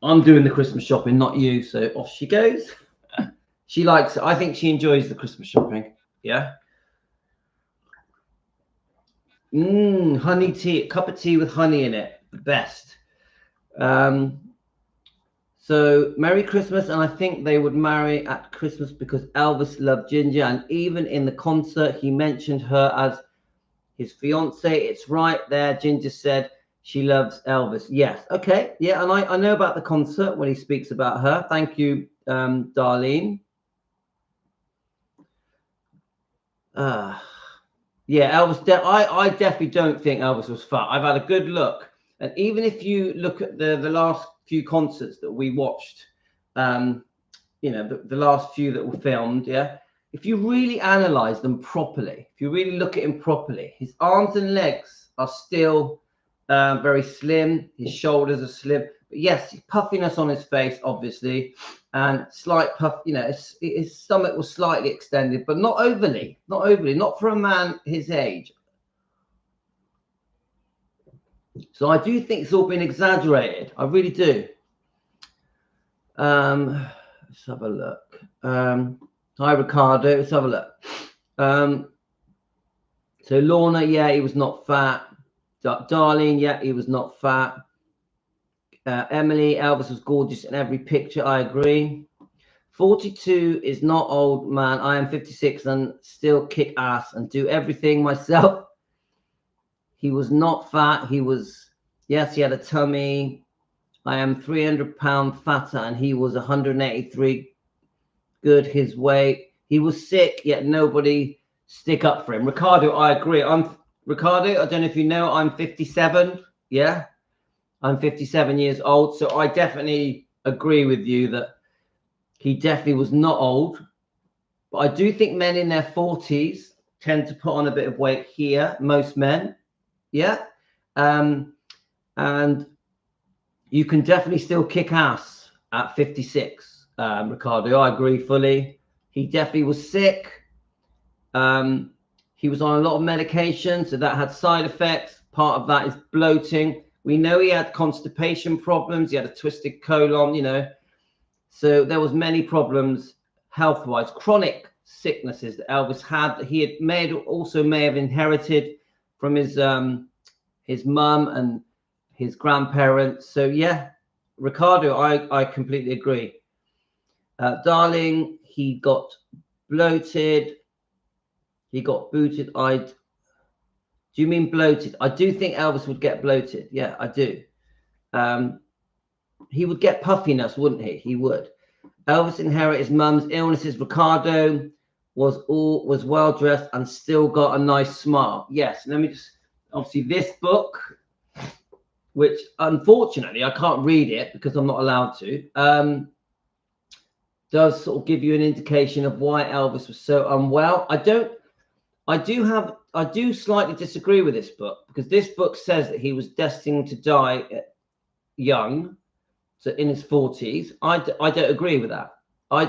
I'm doing the Christmas shopping, not you. So off she goes. She likes it. I think she enjoys the Christmas shopping. Yeah. Honey tea, a cup of tea with honey in it. The best. So Merry Christmas. And I think they would marry at Christmas because Elvis loved Ginger. And even in the concert, he mentioned her as his fiance. It's right there. Ginger said she loves Elvis. Yes. Okay. Yeah. And I know about the concert when he speaks about her. Thank you, Darlene. Yeah, Elvis. I definitely don't think Elvis was fat. I've had a good look, and even if you look at the last few concerts that we watched, you know, the last few that were filmed, yeah. If you really analyze them properly, if you really look at him properly, his arms and legs are still very slim. His shoulders are slim. But yes, puffiness on his face, obviously, and slight puff. You know, his stomach was slightly extended, but not overly. Not overly. Not for a man his age. So I do think it's all been exaggerated. I really do. Let's have a look. Hi, Ricardo. Let's have a look. So Lorna, yeah, he was not fat. Darlene, yeah, he was not fat. Emily, Elvis was gorgeous in every picture. I agree. 42 is not old, man. I am 56 and still kick ass and do everything myself. He was not fat. He was, yes, he had a tummy. I am 300 pounds fatter and he was 183. Good his weight. He was sick, yet nobody stick up for him. Ricardo, I agree. Ricardo, I don't know if you know, I'm 57. Yeah, I'm 57 years old. So I definitely agree with you that he definitely was not old. But I do think men in their 40s tend to put on a bit of weight here, most men. Yeah. And you can definitely still kick ass at 56. Ricardo, I agree fully. He definitely was sick. He was on a lot of medication, so that had side effects. Part of that is bloating. We know he had constipation problems. He had a twisted colon, you know. So there was many problems health-wise, chronic sicknesses that Elvis had. That he had may have inherited from his mum and his grandparents. So yeah, Ricardo, I completely agree. Darling, he got bloated. He got booted. Do you mean bloated? I do think Elvis would get bloated. Yeah, I do. He would get puffiness, wouldn't he? He would. Elvis inherited his mum's illnesses. Ricardo was well dressed and still got a nice smile. Yes. Let me just, obviously this book, which unfortunately I can't read it because I'm not allowed to, does sort of give you an indication of why Elvis was so unwell. I do slightly disagree with this book because this book says that he was destined to die young, so in his 40s. I don't agree with that. I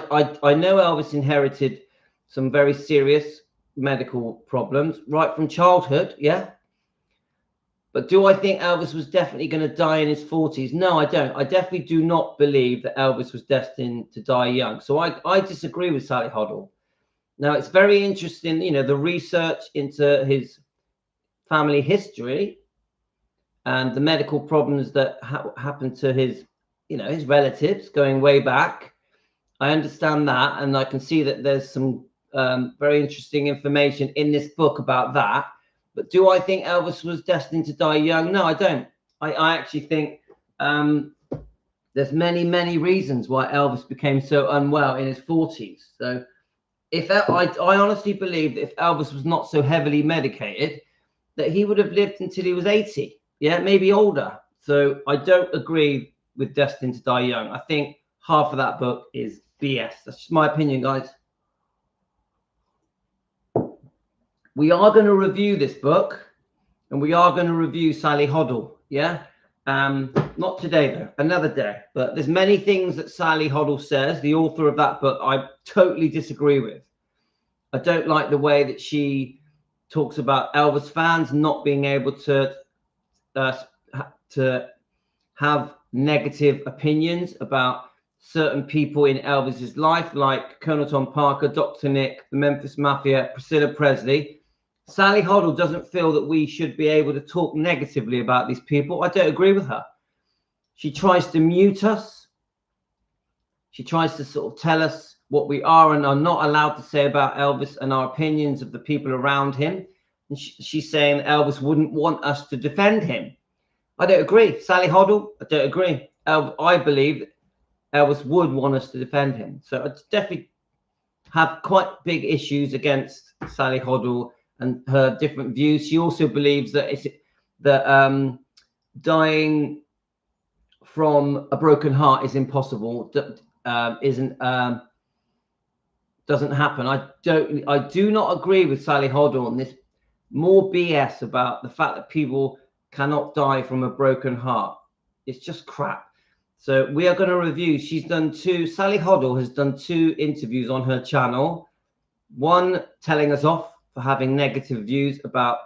know Elvis inherited some very serious medical problems right from childhood, yeah. But do I think Elvis was definitely going to die in his 40s? No, I don't. I definitely do not believe that Elvis was destined to die young. So I disagree with Sally Hoddle. Now, it's very interesting, you know, the research into his family history and the medical problems that happened to his, you know, his relatives going way back. I understand that. And I can see that there's some very interesting information in this book about that. But do I think Elvis was destined to die young? No, I don't. I actually think there's many reasons why Elvis became so unwell in his 40s. So if I honestly believe that if Elvis was not so heavily medicated, that he would have lived until he was 80. Yeah, maybe older. So I don't agree with Destined to Die Young. I think half of that book is BS. That's just my opinion, guys. We are going to review this book, and we are going to review Sally Hoddle. Yeah. Not today though, another day. But there's many things that Sally Hoddle says, the author of that book, I totally disagree with. I don't like the way that she talks about Elvis fans not being able to have negative opinions about certain people in Elvis's life, like Colonel Tom Parker, Dr. Nick, the Memphis Mafia, Priscilla Presley. Sally Hoddle doesn't feel that we should be able to talk negatively about these people. I don't agree with her. She tries to mute us. She tries to sort of tell us what we are and are not allowed to say about Elvis and our opinions of the people around him. And she's saying Elvis wouldn't want us to defend him. I don't agree. Sally Hoddle, I don't agree. I believe Elvis would want us to defend him. So I definitely have quite big issues against Sally Hoddle and her different views. She also believes that dying from a broken heart is impossible. Doesn't happen. I do not agree with Sally Hoddle on this. More BS about the fact that people cannot die from a broken heart. It's just crap. So we are going to review. Sally Hoddle has done 2 interviews on her channel. One telling us off for having negative views about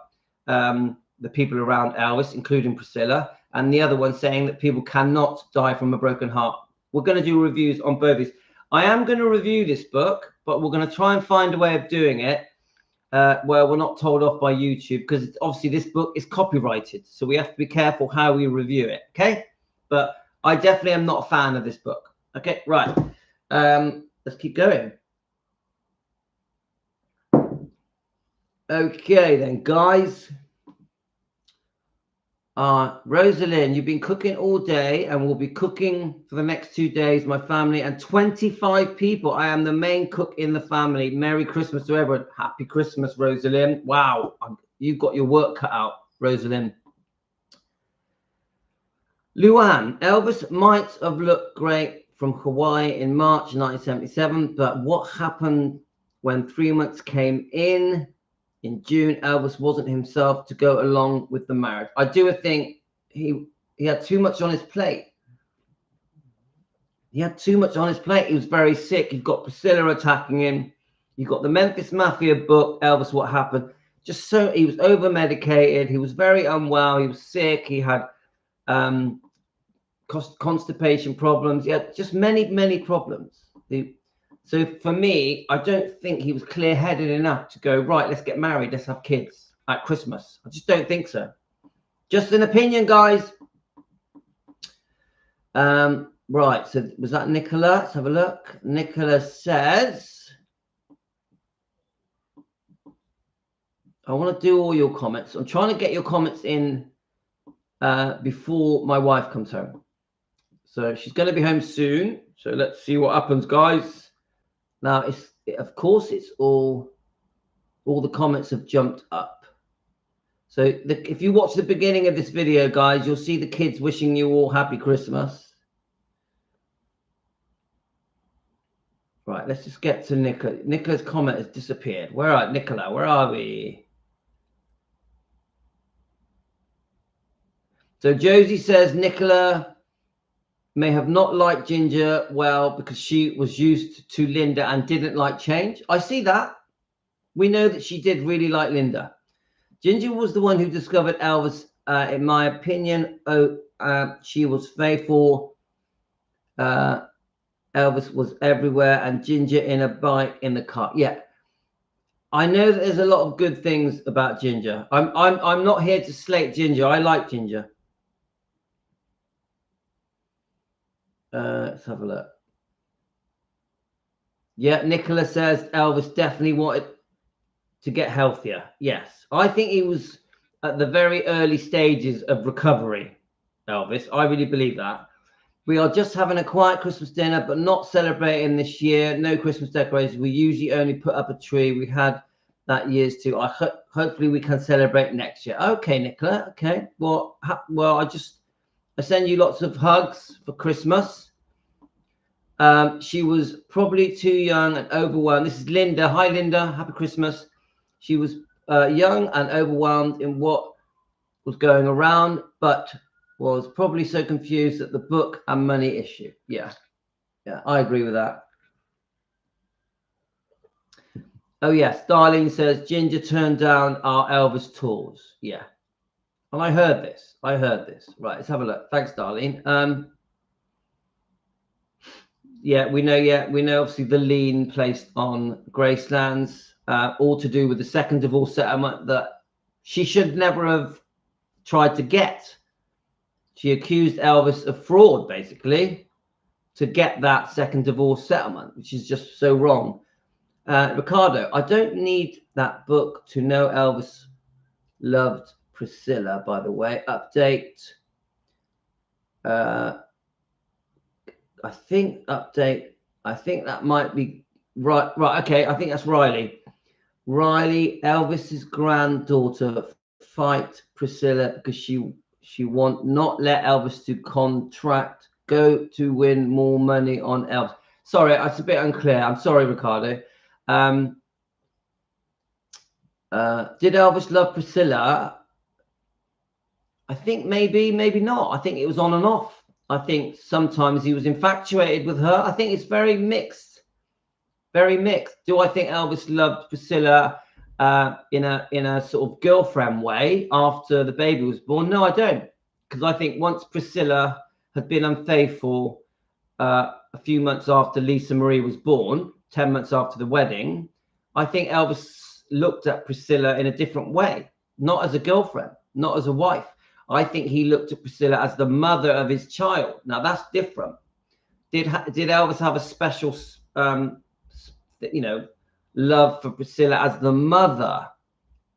the people around Elvis, including Priscilla, and the other one saying that people cannot die from a broken heart. We're going to do reviews on both of these. I am going to review this book, but we're going to try and find a way of doing it where we're not told off by YouTube, because obviously this book is copyrighted, so we have to be careful how we review it. Okay, but I definitely am not a fan of this book. Okay, right. Let's keep going. Okay then, guys. Rosalind, you've been cooking all day and we'll be cooking for the next 2 days, my family, and 25 people. I am the main cook in the family. Merry Christmas to everyone. Happy Christmas, Rosalind. Wow, you've got your work cut out, Rosalind. Luann, Elvis might have looked great from Hawaii in March 1977, but what happened when 3 months came in June? Elvis wasn't himself to go along with the marriage. I do think he had too much on his plate. He had too much on his plate. He was very sick. You've got Priscilla attacking him. You've got the Memphis Mafia book, Elvis, What Happened? He was over medicated. He was very unwell. He was sick. He had constipation problems. He had just many problems. So for me, I don't think he was clear-headed enough to go, right, let's get married, let's have kids at Christmas. I just don't think so. Just an opinion, guys. Right, so was that Nicola? Let's have a look. Nicola says, I want to do all your comments. I'm trying to get your comments in before my wife comes home. So she's going to be home soon. So let's see what happens, guys. Now, of course, it's all the comments have jumped up. So if you watch the beginning of this video, guys, you'll see the kids wishing you all happy Christmas. Right, let's just get to Nicola. Nicola's comment has disappeared. Where are Nicola? Where are we? So Josie says Nicola may have not liked Ginger well because she was used to Linda and didn't like change. I see that. We know that she did really like Linda. Ginger was the one who discovered Elvis, in my opinion. She was faithful. Elvis was everywhere, and Ginger in a bike in the car. Yeah, I know that there's a lot of good things about Ginger. I'm not here to slate Ginger. I like Ginger. Let's have a look. Yeah, Nicola says Elvis definitely wanted to get healthier. Yes, I think he was at the very early stages of recovery, Elvis. I really believe that. We are just having a quiet Christmas dinner, but not celebrating this year. No Christmas decorations. We usually only put up a tree. We had that years too. Hopefully we can celebrate next year. Okay, Nicola. Okay. Well, I send you lots of hugs for Christmas. She was probably too young and overwhelmed. This is Linda. Hi, Linda. Happy Christmas. She was young and overwhelmed in what was going around, but was probably so confused at the book and money issue. Yeah, I agree with that. Oh yes, Darlene says Ginger turned down our Elvis tours. Yeah, and I heard this. Right, let's have a look. Thanks, Darlene. Yeah, we know. Obviously, the lien placed on Graceland's, all to do with the second divorce settlement that she should never have tried to get. She accused Elvis of fraud, basically, to get that second divorce settlement, which is just so wrong. Ricardo, I don't need that book to know Elvis loved Priscilla, by the way. Update. I think that might be right. Right. Okay. I think that's Riley. Elvis's granddaughter fight Priscilla because she want not let Elvis to contract go to win more money on Elvis. Sorry, it's a bit unclear. I'm sorry, Ricardo. Did Elvis love Priscilla? I think maybe not. I think it was on and off. I think sometimes he was infatuated with her. I think it's very mixed. Very mixed. Do I think Elvis loved Priscilla in a sort of girlfriend way after the baby was born? No, I don't. Because I think once Priscilla had been unfaithful a few months after Lisa Marie was born, 10 months after the wedding, I think Elvis looked at Priscilla in a different way. Not as a girlfriend, not as a wife. I think he looked at Priscilla as the mother of his child. Now, that's different. Did Elvis have a special love for Priscilla as the mother?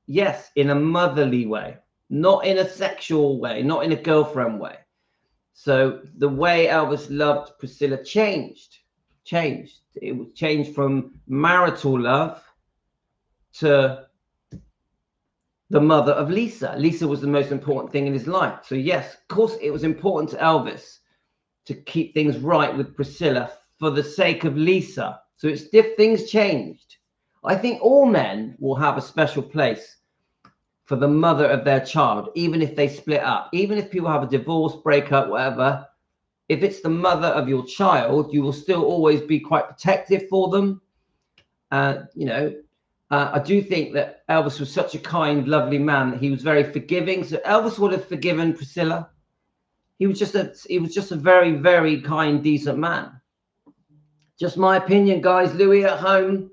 Yes, in a motherly way, not in a sexual way, not in a girlfriend way. So the way Elvis loved Priscilla changed. It was changed from marital love to the mother of Lisa. Lisa was the most important thing in his life. So yes, of course, it was important to Elvis to keep things right with Priscilla for the sake of Lisa. So it's things changed. I think all men will have a special place for the mother of their child, even if they split up, even if people have a divorce, breakup, whatever. If it's the mother of your child, you will still always be quite protective for them. I do think that Elvis was such a kind, lovely man that he was very forgiving. So Elvis would have forgiven Priscilla. He was just a very, very kind, decent man. Just my opinion, guys. Louis at home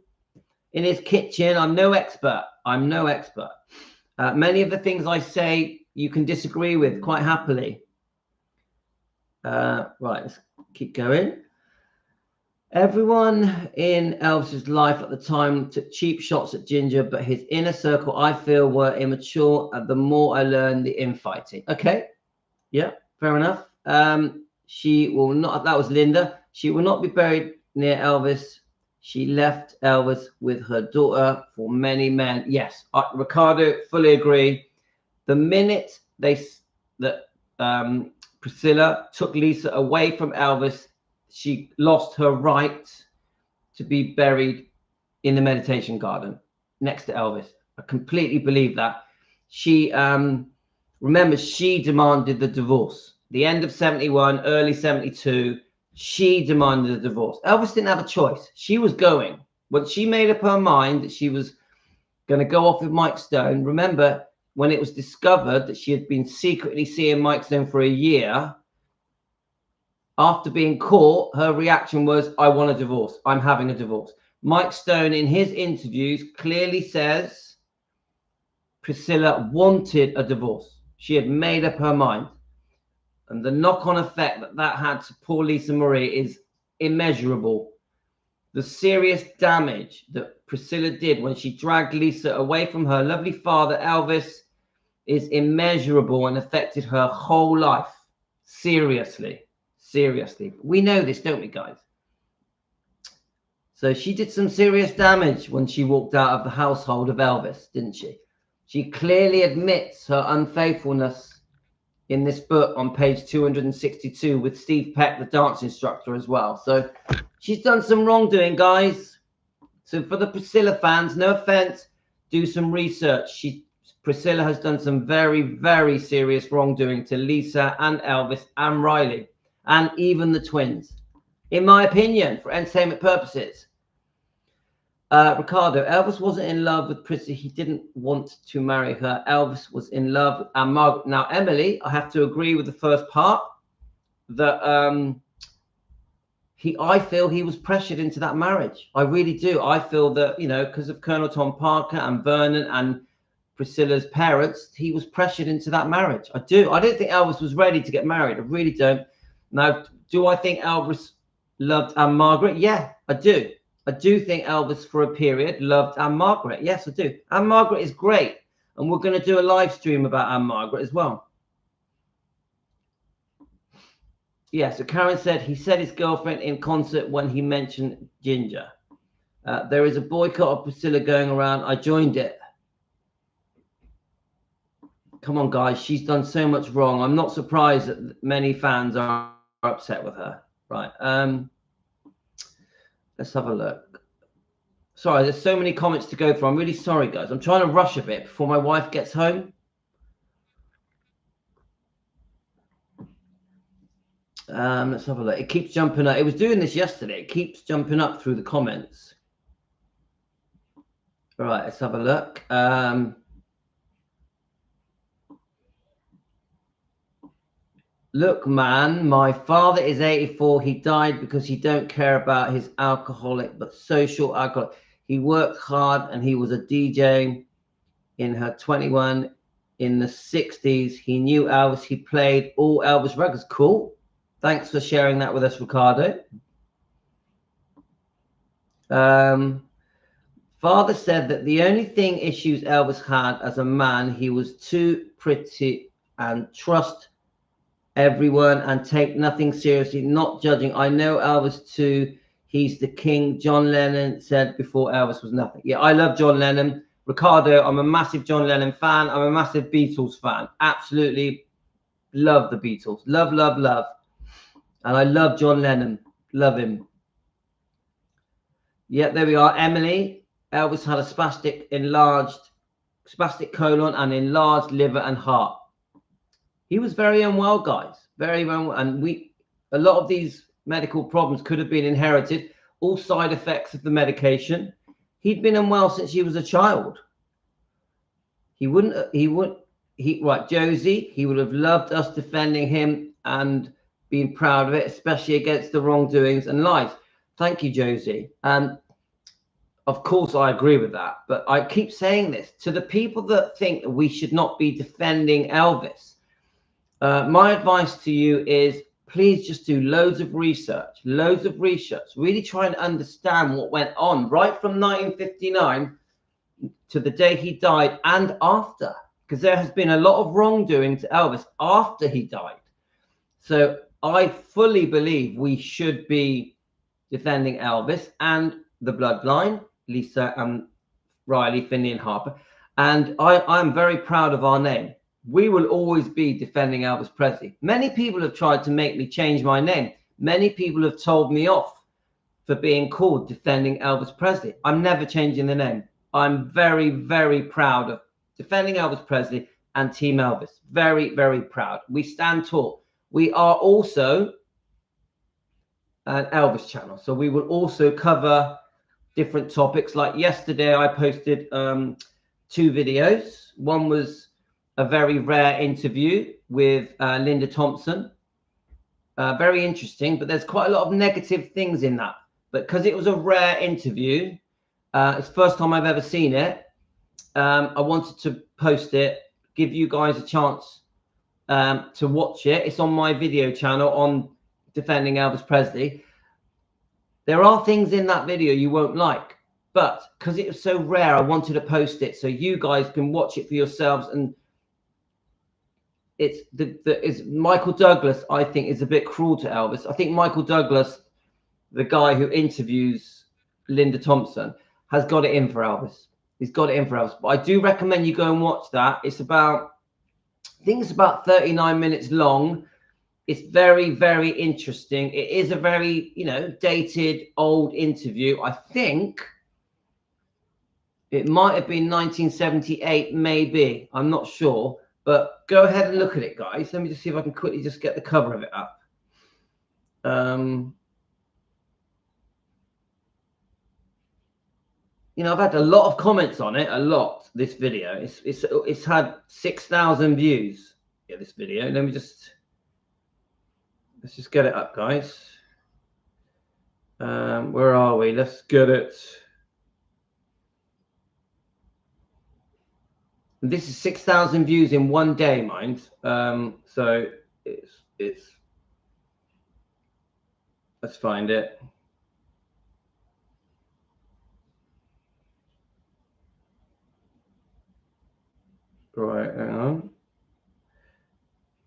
in his kitchen. I'm no expert. Many of the things I say you can disagree with quite happily. Right, let's keep going. Everyone in Elvis's life at the time took cheap shots at Ginger, but his inner circle, I feel, were immature. And the more I learned, the infighting. Okay, yeah, fair enough. She will not. That was Linda. She will not be buried near Elvis. She left Elvis with her daughter for many men. Yes, Ricardo, fully agree. The minute Priscilla took Lisa away from Elvis, she lost her right to be buried in the meditation garden next to Elvis. I completely believe that. She, remember, she demanded the divorce. The end of 71, early 72, she demanded a divorce. Elvis didn't have a choice. She was going. When she made up her mind that she was going to go off with Mike Stone, remember when it was discovered that she had been secretly seeing Mike Stone for a year, after being caught, her reaction was, I want a divorce. I'm having a divorce. Mike Stone, in his interviews, clearly says Priscilla wanted a divorce. She had made up her mind. And the knock-on effect that had to poor Lisa Marie is immeasurable. The serious damage that Priscilla did when she dragged Lisa away from her lovely father, Elvis, is immeasurable and affected her whole life. Seriously. Seriously. We know this, don't we, guys? So she did some serious damage when she walked out of the household of Elvis, didn't she? She clearly admits her unfaithfulness in this book on page 262 with Steve Peck, the dance instructor, as well. So she's done some wrongdoing, guys. So for the Priscilla fans, no offense, do some research. Priscilla has done some very, very serious wrongdoing to Lisa and Elvis and Riley and even the twins, in my opinion, for entertainment purposes. Ricardo, Elvis wasn't in love with Priscilla. He didn't want to marry her. Elvis was in love with Margaret. Now, Emily, I have to agree with the first part that I feel he was pressured into that marriage. I really do. I feel that, you know, because of Colonel Tom Parker and Vernon and Priscilla's parents, he was pressured into that marriage. I do. I don't think Elvis was ready to get married. I really don't. Now, do I think Elvis loved Margaret? Yeah, I do. I do think Elvis, for a period, loved Margaret. Yes, I do. Margaret is great. And we're going to do a live stream about Margaret as well. Yeah, so Karen said he said his girlfriend in concert when he mentioned Ginger. There is a boycott of Priscilla going around. I joined it. Come on, guys. She's done so much wrong. I'm not surprised that many fans are upset with her. Right. Let's have a look. Sorry, there's so many comments to go through. I'm really sorry, guys. I'm trying to rush a bit before my wife gets home. Let's have a look. It keeps jumping up. It was doing this yesterday. It keeps jumping up through the comments. All right, let's have a look. Look, man, my father is 84. He died because he don't care about his alcoholic, but social alcoholic. He worked hard and he was a DJ in her 21 in the 60s. He knew Elvis. He played all Elvis records. Cool. Thanks for sharing that with us, Ricardo. Father said that the only thing issues Elvis had as a man, he was too pretty and trust everyone and take nothing seriously, not judging. I know Elvis too. He's the king. John Lennon said before Elvis was nothing. Yeah, I love John Lennon. Ricardo, I'm a massive John Lennon fan. I'm a massive Beatles fan. Absolutely love the Beatles. Love, love, love. And I love John Lennon. Love him. Yeah, there we are. Emily. Elvis had a spastic colon and enlarged liver and heart. He was very unwell, guys. Very unwell. And a lot of these medical problems could have been inherited. All side effects of the medication. He'd been unwell since he was a child. Right, Josie, he would have loved us defending him and being proud of it, especially against the wrongdoings and lies. Thank you, Josie. Of course, I agree with that. But I keep saying this to the people that think that we should not be defending Elvis. My advice to you is please just do loads of research, really try and understand what went on right from 1959 to the day he died and after, because there has been a lot of wrongdoing to Elvis after he died. So I fully believe we should be defending Elvis and the bloodline, Lisa and Riley, Finney and Harper. And I'm very proud of our name. We will always be defending Elvis Presley. Many people have tried to make me change my name. Many people have told me off for being called defending Elvis Presley. I'm never changing the name. I'm very, very proud of defending Elvis Presley and Team Elvis. Very, very proud. We stand tall. We are also an Elvis channel. So we will also cover different topics. Like yesterday, I posted 2 videos. One was a very rare interview with Linda Thompson. Very interesting, but there's quite a lot of negative things in that. But because it was a rare interview, it's the first time I've ever seen it. I wanted to post it, give you guys a chance to watch it. It's on my video channel on defending Elvis Presley. There are things in that video you won't like, but because it was so rare, I wanted to post it so you guys can watch it for yourselves. And it's it's Michael Douglas, I think, is a bit cruel to Elvis. I think Michael Douglas, the guy who interviews Linda Thompson, has got it in for Elvis. He's got it in for Elvis. But I do recommend you go and watch that. It's about, I think it's about 39 minutes long. It's very, very interesting. It is a very, you know, dated, old interview. I think it might have been 1978, maybe. I'm not sure. But go ahead and look at it, guys. Let me just see if I can quickly just get the cover of it up. You know, I've had a lot of comments on it, a lot, this video. It's had 6,000 views. Yeah, this video. Let me just... Let's just get it up, guys. Where are we? Let's get it. This is 6,000 views in one day, mind. So it's. Let's find it. Right, hang on.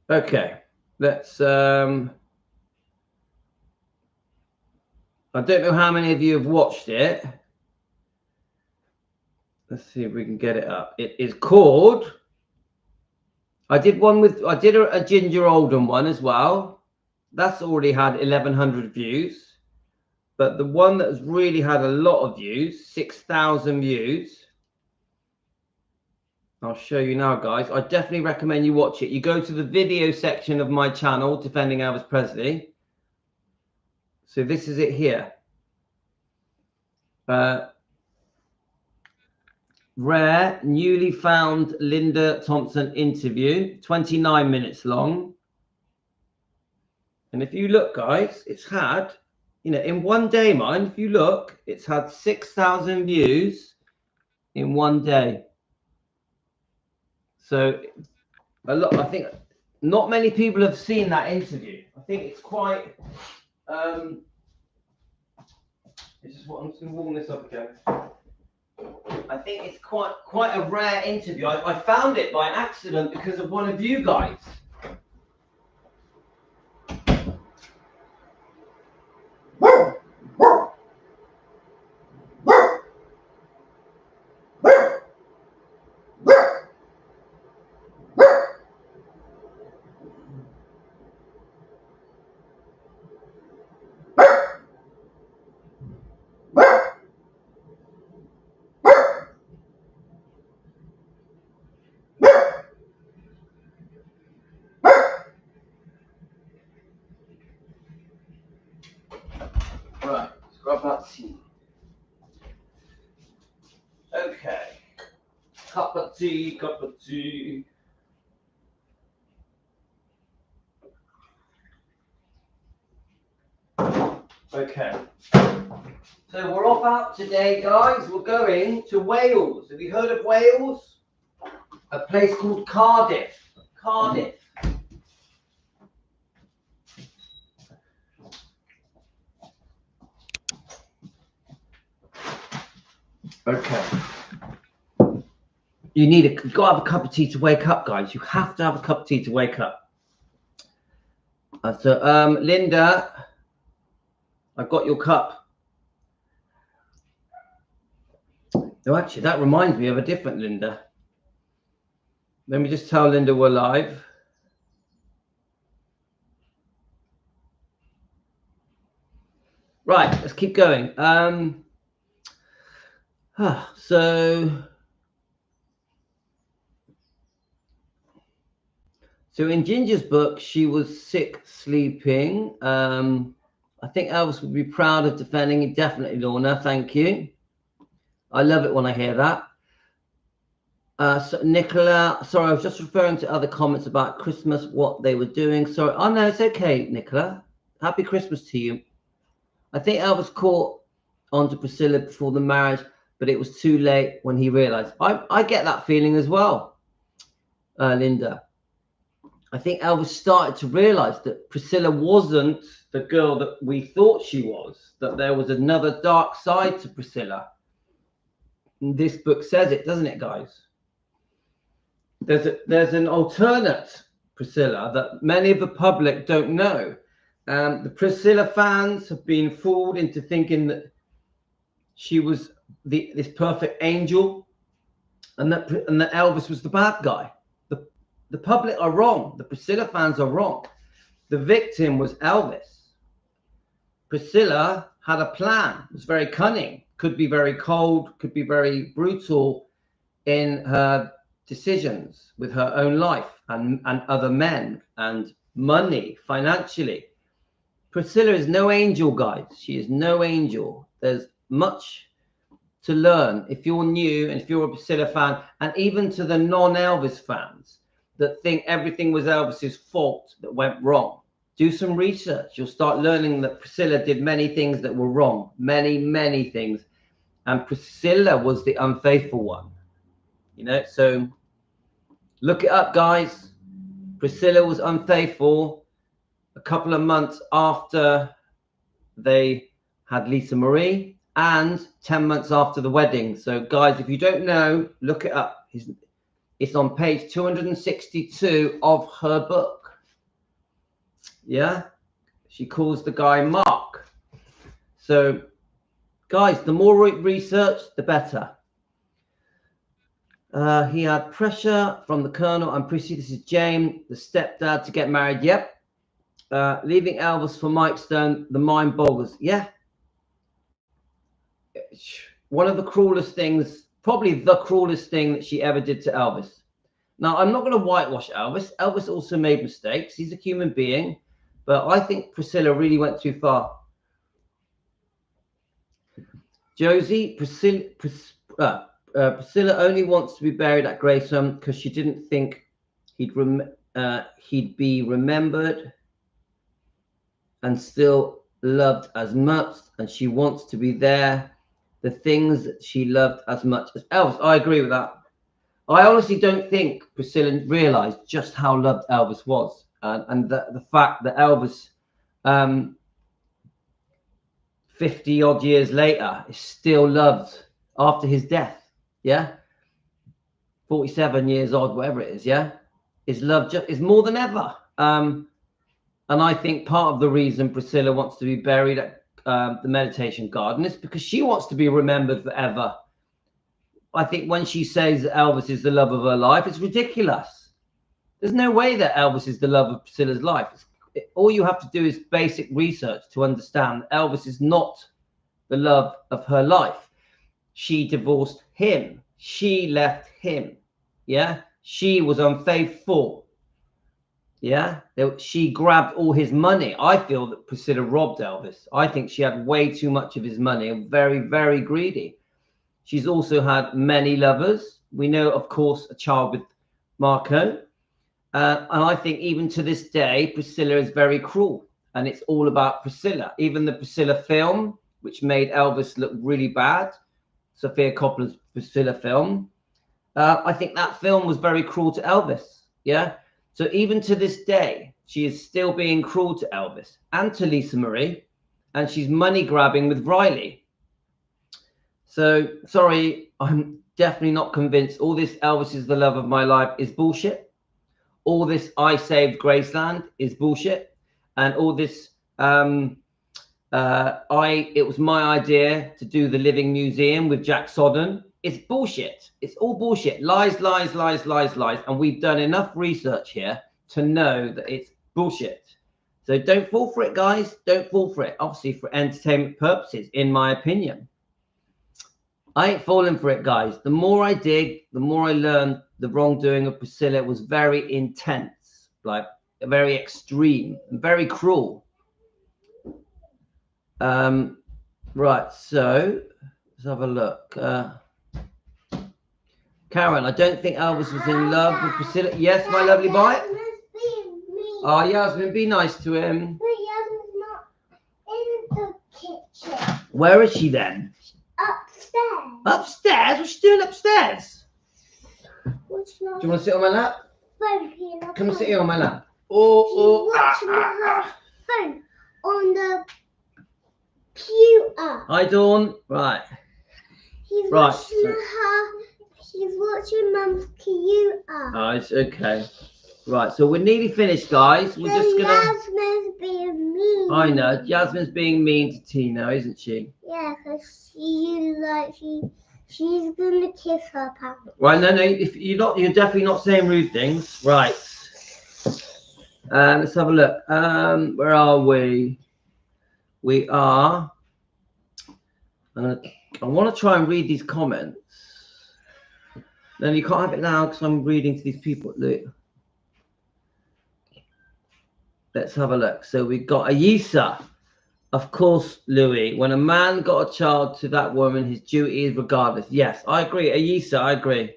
Okay, let's. I don't know how many of you have watched it. Let's see if we can get it up. It is called. I did a Ginger Alden one as well. That's already had 1,100 views. But the one that has really had a lot of views, 6,000 views. I'll show you now, guys. I definitely recommend you watch it. You go to the video section of my channel, Defending Elvis Presley. So this is it here. Rare, newly found Linda Thompson interview, 29 minutes long. And if you look, guys, it's had, you know, in one day, mind, if you look, it's had 6,000 views in one day. So a lot, I think not many people have seen that interview. I think it's quite, this is what I'm just going to warm this up again. I think it's quite a rare interview. I found it by accident because of one of you guys. Right, let's grab that tea. Okay. Cup of tea, cup of tea. Okay. So we're off out today, guys. We're going to Wales. Have you heard of Wales? A place called Cardiff. Cardiff. Okay. You've got to have a cup of tea to wake up, guys. You have to have a cup of tea to wake up. So, Linda, I've got your cup. No, actually, that reminds me of a different Linda. Let me just tell Linda we're live. Right, let's keep going. So in Ginger's book, she was sick sleeping. I think Elvis would be proud of defending it. Definitely, Lorna. Thank you. I love it when I hear that. So Nicola, sorry, I was just referring to other comments about Christmas, what they were doing. Sorry. Oh, no, it's okay, Nicola. Happy Christmas to you. I think Elvis caught on to Priscilla before the marriage, but it was too late when he realized. I get that feeling as well, Linda. I think Elvis started to realize that Priscilla wasn't the girl that we thought she was, that there was another dark side to Priscilla. And this book says it, doesn't it, guys? There's an alternate Priscilla that many of the public don't know. The Priscilla fans have been fooled into thinking that she was this perfect angel and that Elvis was the bad guy. The public are wrong. The Priscilla fans are wrong. The victim was Elvis. Priscilla had a plan. It was very cunning. Could be very cold. Could be very brutal in her decisions with her own life and other men and money, financially. Priscilla is no angel, guys. She is no angel. There's much to learn if you're new and if you're a Priscilla fan, and even to the non-Elvis fans that think everything was Elvis's fault that went wrong. Do some research. You'll start learning that Priscilla did many things that were wrong. Many things. And Priscilla was the unfaithful one. You know, so look it up, guys. Priscilla was unfaithful a couple of months after they had Lisa Marie and 10 months after the wedding. So, guys, if you don't know, look it up. It's on page 262 of her book. Yeah, she calls the guy Mark. So, guys, the more research, the better. He had pressure from the colonel and Prissy. This is James, the stepdad, to get married. Yep. Leaving Elvis for Mike Stone, the mind boggles. Yeah. One of the cruelest things, probably the cruelest thing that she ever did to Elvis. Now, I'm not going to whitewash Elvis. Elvis also made mistakes. He's a human being. But I think Priscilla really went too far. Josie, Priscilla only wants to be buried at Graceland because she didn't think he'd be remembered and still loved as much, and she wants to be there. The things that she loved as much as Elvis. I agree with that. I honestly don't think Priscilla realized just how loved Elvis was, and the fact that Elvis 50 odd years later is still loved after his death. Yeah, 47 years old, whatever it is. Yeah, is loved is more than ever. And I think part of the reason Priscilla wants to be buried at the meditation garden is because she wants to be remembered forever. I think when she says that Elvis is the love of her life, it's ridiculous. There's no way that Elvis is the love of Priscilla's life. All you have to do is basic research to understand that Elvis is not the love of her life. She divorced him. She left him. Yeah. She was unfaithful. Yeah. She grabbed all his money. I feel that Priscilla robbed Elvis. I think she had way too much of his money and very greedy. She's also had many lovers. We know, of course, a child with Marco. And I think even to this day, Priscilla is very cruel. And it's all about Priscilla. Even the Priscilla film, which made Elvis look really bad, Sofia Coppola's Priscilla film, I think that film was very cruel to Elvis. Yeah. So even to this day, she is still being cruel to Elvis and to Lisa Marie. And she's money grabbing with Riley. So, sorry, I'm definitely not convinced. All this Elvis is the love of my life is bullshit. All this I saved Graceland is bullshit. And all this, it was my idea to do the Living Museum with Jack Sodden. It's bullshit. It's all bullshit. Lies. And we've done enough research here to know that it's bullshit. So don't fall for it, guys. Don't fall for it. Obviously, for entertainment purposes, in my opinion. I ain't falling for it, guys. The more I dig, the more I learn the wrongdoing of Priscilla was very intense, like very extreme and very cruel. Right, so let's have a look. Karen, I don't think Elvis was in love with Priscilla. Yes, my lovely boy. Oh, Yasmin, be nice to him. But Yasmin's not in the kitchen. Where is she then? Upstairs. Upstairs? What's she doing upstairs? What's not? Do you want to sit on my lap? phone. Peeing her Come and sit phone. here on my lap. She's watching her phone on the computer. Hi, Dawn. Right. She's Right, watching her. She's watching Mum's computer. Oh, it's okay. Right, so we're nearly finished, guys. We're just gonna. Yasmin's being mean. I know. Jasmine's being mean to Tina, isn't she? Yeah, because she's gonna kiss her papa. Right. No. If you're not, you're definitely not saying rude things. Right. Let's have a look. Where are we? We are. I want to try and read these comments. Then you can't have it now because I'm reading to these people. Look. Let's have a look. So we got Ayisa. Of course, Louis. When a man got a child to that woman, his duty is regardless. Yes, I agree. Ayisa, I agree.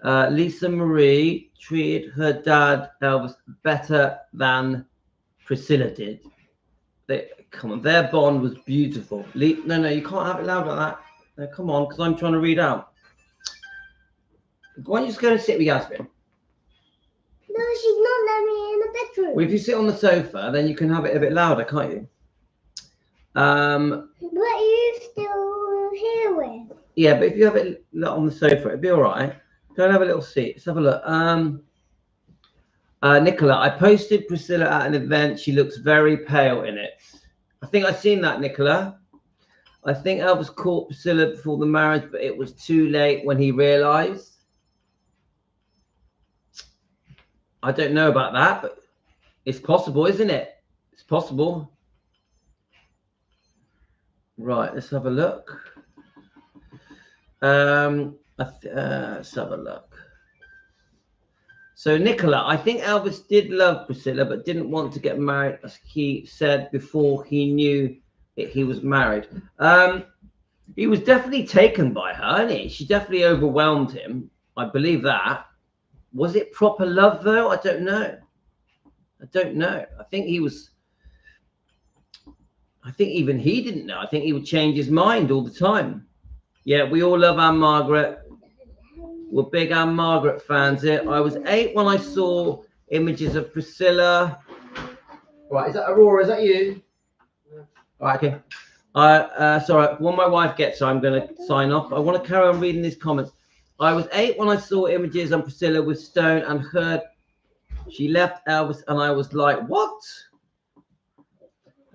Lisa Marie treated her dad, Elvis, better than Priscilla did. Come on, their bond was beautiful. No, you can't have it loud like that. No, come on, because I'm trying to read out. Why don't you just go and sit with Yasmin? No, she's not letting me in the bedroom. Well, if you sit on the sofa, then you can have it a bit louder, can't you? But you still hear it. Yeah, but if you have it on the sofa, it'd be all right. Go and have a little seat. Let's have a look. Nicola, I posted Priscilla at an event. She looks very pale in it. I think I've seen that, Nicola. I think Elvis caught Priscilla before the marriage, but it was too late when he realised. I don't know about that, but it's possible, isn't it? It's possible. Right, let's have a look. Let's have a look. So, Nicola, I think Elvis did love Priscilla, but didn't want to get married, as he said before he knew that he was married. He was definitely taken by her, isn't he? She definitely overwhelmed him. I believe that. Was it proper love, though? I don't know. I think he was. I think even he didn't know. I think he would change his mind all the time. Yeah, we all love Anne Margaret. We're big Anne Margaret fans here. I was 8 when I saw images of Priscilla. Right, is that Aurora? Is that you? All right, okay. Sorry, when my wife gets her, I'm going to sign off. I want to carry on reading these comments. I was 8 when I saw images on Priscilla with Stone and heard she left Elvis, and I was like, what?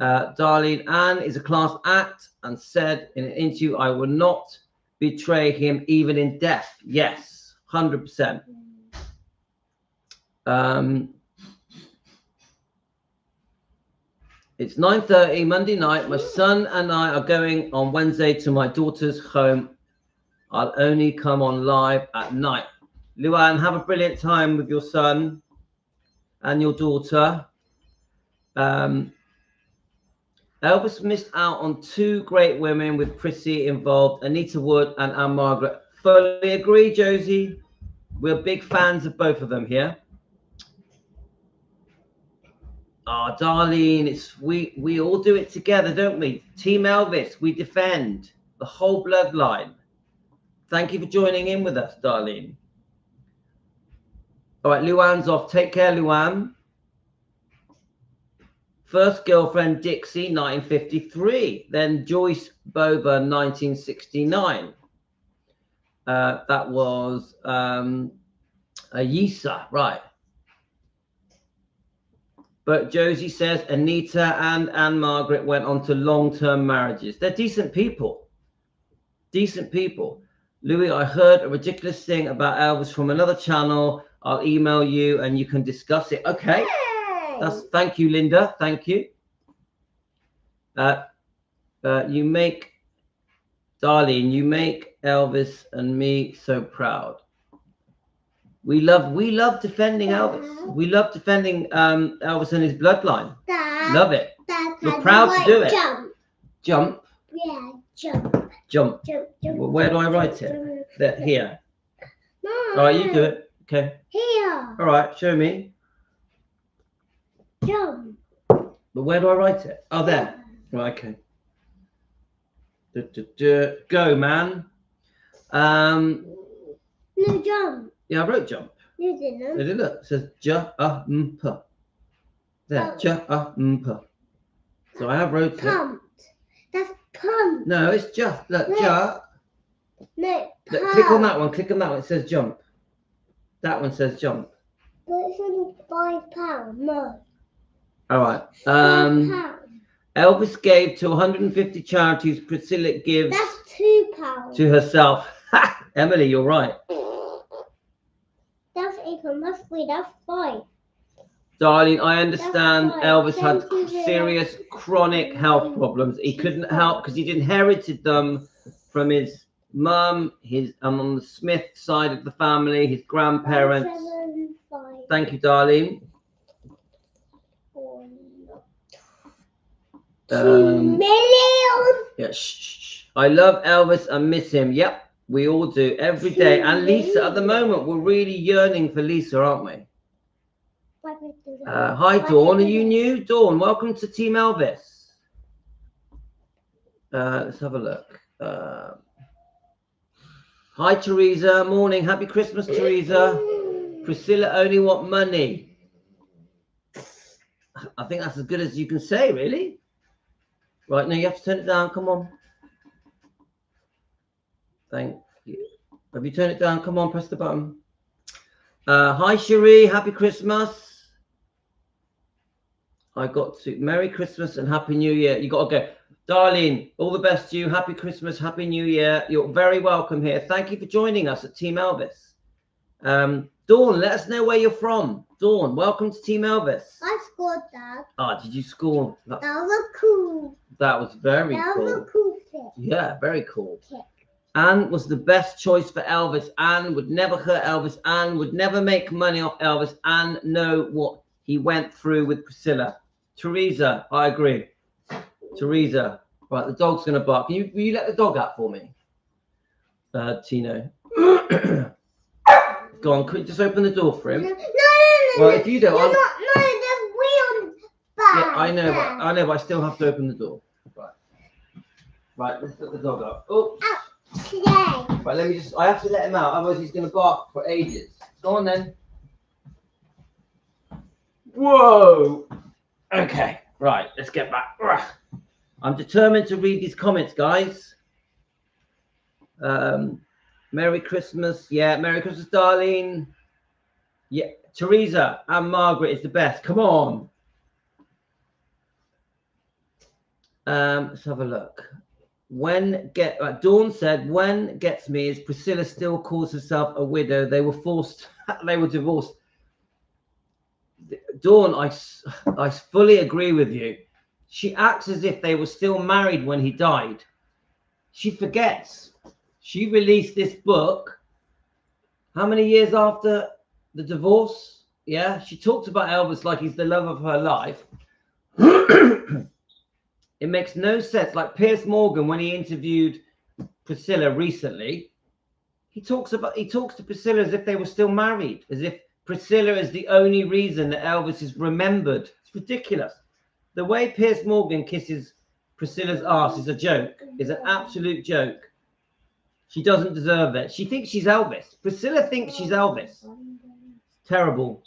Darlene Ann is a class act and said in an interview, I will not betray him even in death. Yes, 100%. It's 9:30 Monday night. My son and I are going on Wednesday to my daughter's home. I'll only come on live at night. Luann, have a brilliant time with your son and your daughter. Elvis missed out on 2 great women with Prissy involved, Anita Wood and Anne Margaret. Fully agree, Josie. We're big fans of both of them here. Oh, Darlene, we all do it together, don't we? Team Elvis, we defend the whole bloodline. Thank you for joining in with us, Darlene. All right, Luann's off. Take care, Luann. First girlfriend, Dixie, 1953. Then Joyce Boba, 1969. That was Ayisa, right. But Josie says Anita and Anne Margaret went on to long-term marriages. They're decent people. Decent people. Louis, I heard a ridiculous thing about Elvis from another channel. I'll email you and you can discuss it. Okay. Thank you, Linda. Thank you. You make Elvis and me so proud. We love defending Elvis. We love defending Elvis and his bloodline. Dad, Love it. Dad, We're proud to do it. Jump. Jump. Yeah, jump. Jump. Jump. Well, where do I write it? There, here. No. All right, you do it. Okay. Here. All right, show me. Jump. But where do I write it? Oh, there. Right, okay. Go, man. No, jump. Yeah, I wrote jump. You didn't. Did it look? It says jump. There, Oh. jump. So I have wrote it. Pumped. That's pumped. No, it's just look, No. jump. No, Look, click on that one. Click on that one. It says jump. That one says jump. But it's only £5. No. All right. £5. Elvis gave to 150 charities. Priscilla gives That's £2. to herself. Emily, you're right. That's 8 pounds. That's 3. That's 5. Darling, I understand That's right. Elvis had Thank you very serious chronic health problems. He couldn't help because he'd inherited them from his mum, on the Smith side of the family, his grandparents. 7, 5, Thank you, darling. 4, 2 Um, million. Yeah, shh. I love Elvis and miss him. Yep, we all do every day. And Lisa, at the moment, we're really yearning for Lisa, aren't we? Hi, Dawn. Are you new? Dawn, welcome to Team Elvis. Let's have a look. Hi, Teresa. Morning. Happy Christmas, Teresa. Priscilla only want money. I think that's as good as you can say, really. Right, now you have to turn it down. Come on. Thank you. Have you turned it down? Come on, press the button. Hi, Cherie. Happy Christmas. I got to Merry Christmas and Happy New Year. You got to go. Darlene, all the best to you. Happy Christmas, Happy New Year. You're very welcome here. Thank you for joining us at Team Elvis. Dawn, let us know where you're from. Dawn, welcome to Team Elvis. I scored that. Ah, did you score? That was cool. That was very That cool. was a cool thing. Yeah, very cool. Kick. Anne was the best choice for Elvis. Anne would never hurt Elvis. Anne would never make money off Elvis. Anne know what he went through with Priscilla. Teresa, I agree. Teresa, right, the dog's going to bark. Will you let the dog out for me? Tino. Go on, could you just open the door for him? No. Well, if you don't, No, there's wheels back. yeah, I know, but I still have to open the door. Right, let's let the dog out. Oh, Today. right, I have to let him out, otherwise he's going to bark for ages. Go on then. Whoa. Okay, right, let's get back. I'm determined to read these comments, guys. Merry Christmas. Yeah, Merry Christmas, darling. Yeah, Teresa and Margaret is the best. Come on. Let's have a look. Dawn said, when gets me is Priscilla still calls herself a widow. They were divorced. Dawn, I fully agree with you. She acts as if they were still married when he died. She forgets. She released this book how many years after the divorce? Yeah, she talks about Elvis like he's the love of her life. It makes no sense. Like Piers Morgan, when he interviewed Priscilla recently, he talks to Priscilla as if they were still married, as if Priscilla is the only reason that Elvis is remembered. It's ridiculous. The way Piers Morgan kisses Priscilla's ass is a joke. Is an absolute joke. She doesn't deserve it. She thinks she's Elvis. Priscilla thinks she's Elvis. Terrible.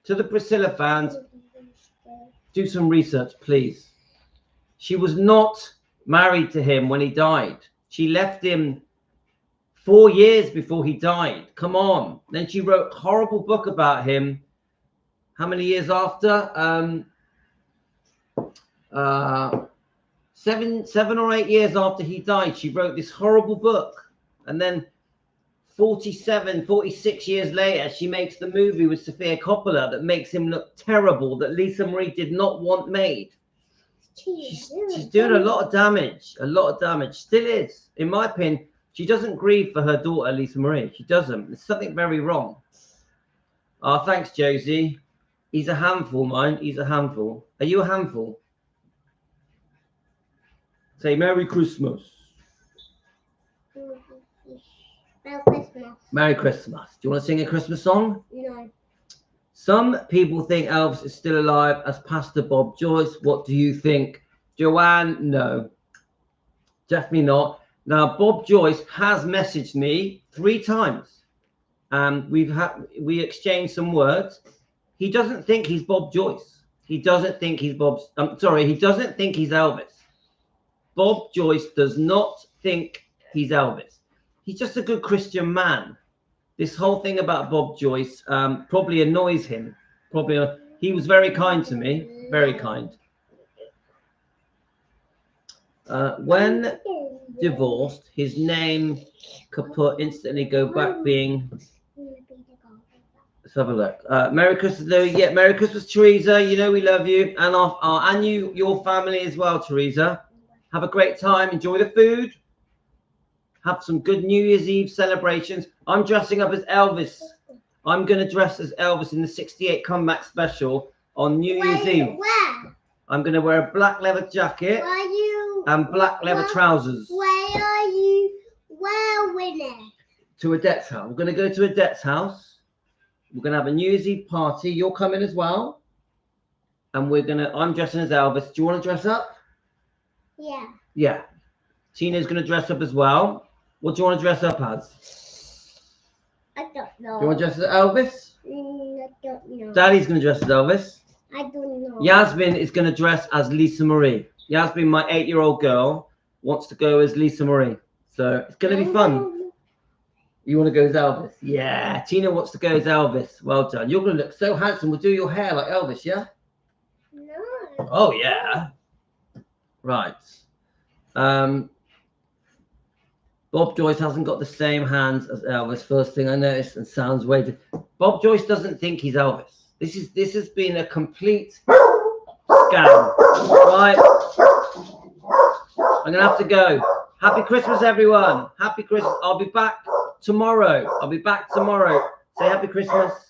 To the Priscilla fans, do some research, please. She was not married to him when he died. She left him 4 years before he died. Come on. Then she wrote a horrible book about him. How many years after? 7 or 8 years after he died, she wrote this horrible book. And then 46 years later, she makes the movie with Sofia Coppola that makes him look terrible, that Lisa Marie did not want made. She's doing a lot of damage. Still is. In my opinion, she doesn't grieve for her daughter, Lisa Marie. She doesn't. There's something very wrong. Oh, thanks, Josie. He's a handful, mine. He's a handful. Are you a handful? Say Merry Christmas. Merry Christmas. Merry Christmas. Do you want to sing a Christmas song? No. Some people think Elvis is still alive as Pastor Bob Joyce. What do you think? Joanne, no. Definitely not. Now, Bob Joyce has messaged me 3 times. We exchanged some words. He doesn't think he's Bob Joyce. He doesn't think he's Bob's. He doesn't think he's Elvis. Bob Joyce does not think he's Elvis. He's just a good Christian man. This whole thing about Bob Joyce probably annoys him. He was very kind to me, very kind. When divorced, his name could instantly go back being. Let's have a look. Merry Christmas, Louis. Yeah, Merry Christmas, Teresa. You know we love you, and your family as well, Teresa. Have a great time. Enjoy the food. Have some good New Year's Eve celebrations. I'm dressing up as Elvis. I'm going to dress as Elvis in the 68 comeback special on New Year's Eve. Where? I'm going to wear a black leather jacket and black leather trousers. Where are you wearing it? To Adette's house. We're going to go to Adette's house. We're going to have a New Year's Eve party. You're coming as well. And I'm dressing as Elvis. Do you want to dress up? Yeah. Yeah. Tina's going to dress up as well. What do you want to dress up as? I don't know. Do you want to dress as Elvis? I don't know. Daddy's going to dress as Elvis. I don't know. Yasmin is going to dress as Lisa Marie. Yasmin, my 8-year-old girl, wants to go as Lisa Marie. So it's going to be fun. You want to go as Elvis? Yeah. Tina wants to go as Elvis. Well done. You're going to look so handsome. We'll do your hair like Elvis, yeah? No. Oh, yeah. Right. Bob Joyce hasn't got the same hands as Elvis. First thing I noticed, and sounds way. Bob Joyce doesn't think he's Elvis. This has been a complete scam. Right. I'm gonna have to go. Happy Christmas, everyone. Happy Christmas. I'll be back tomorrow. Say happy Christmas.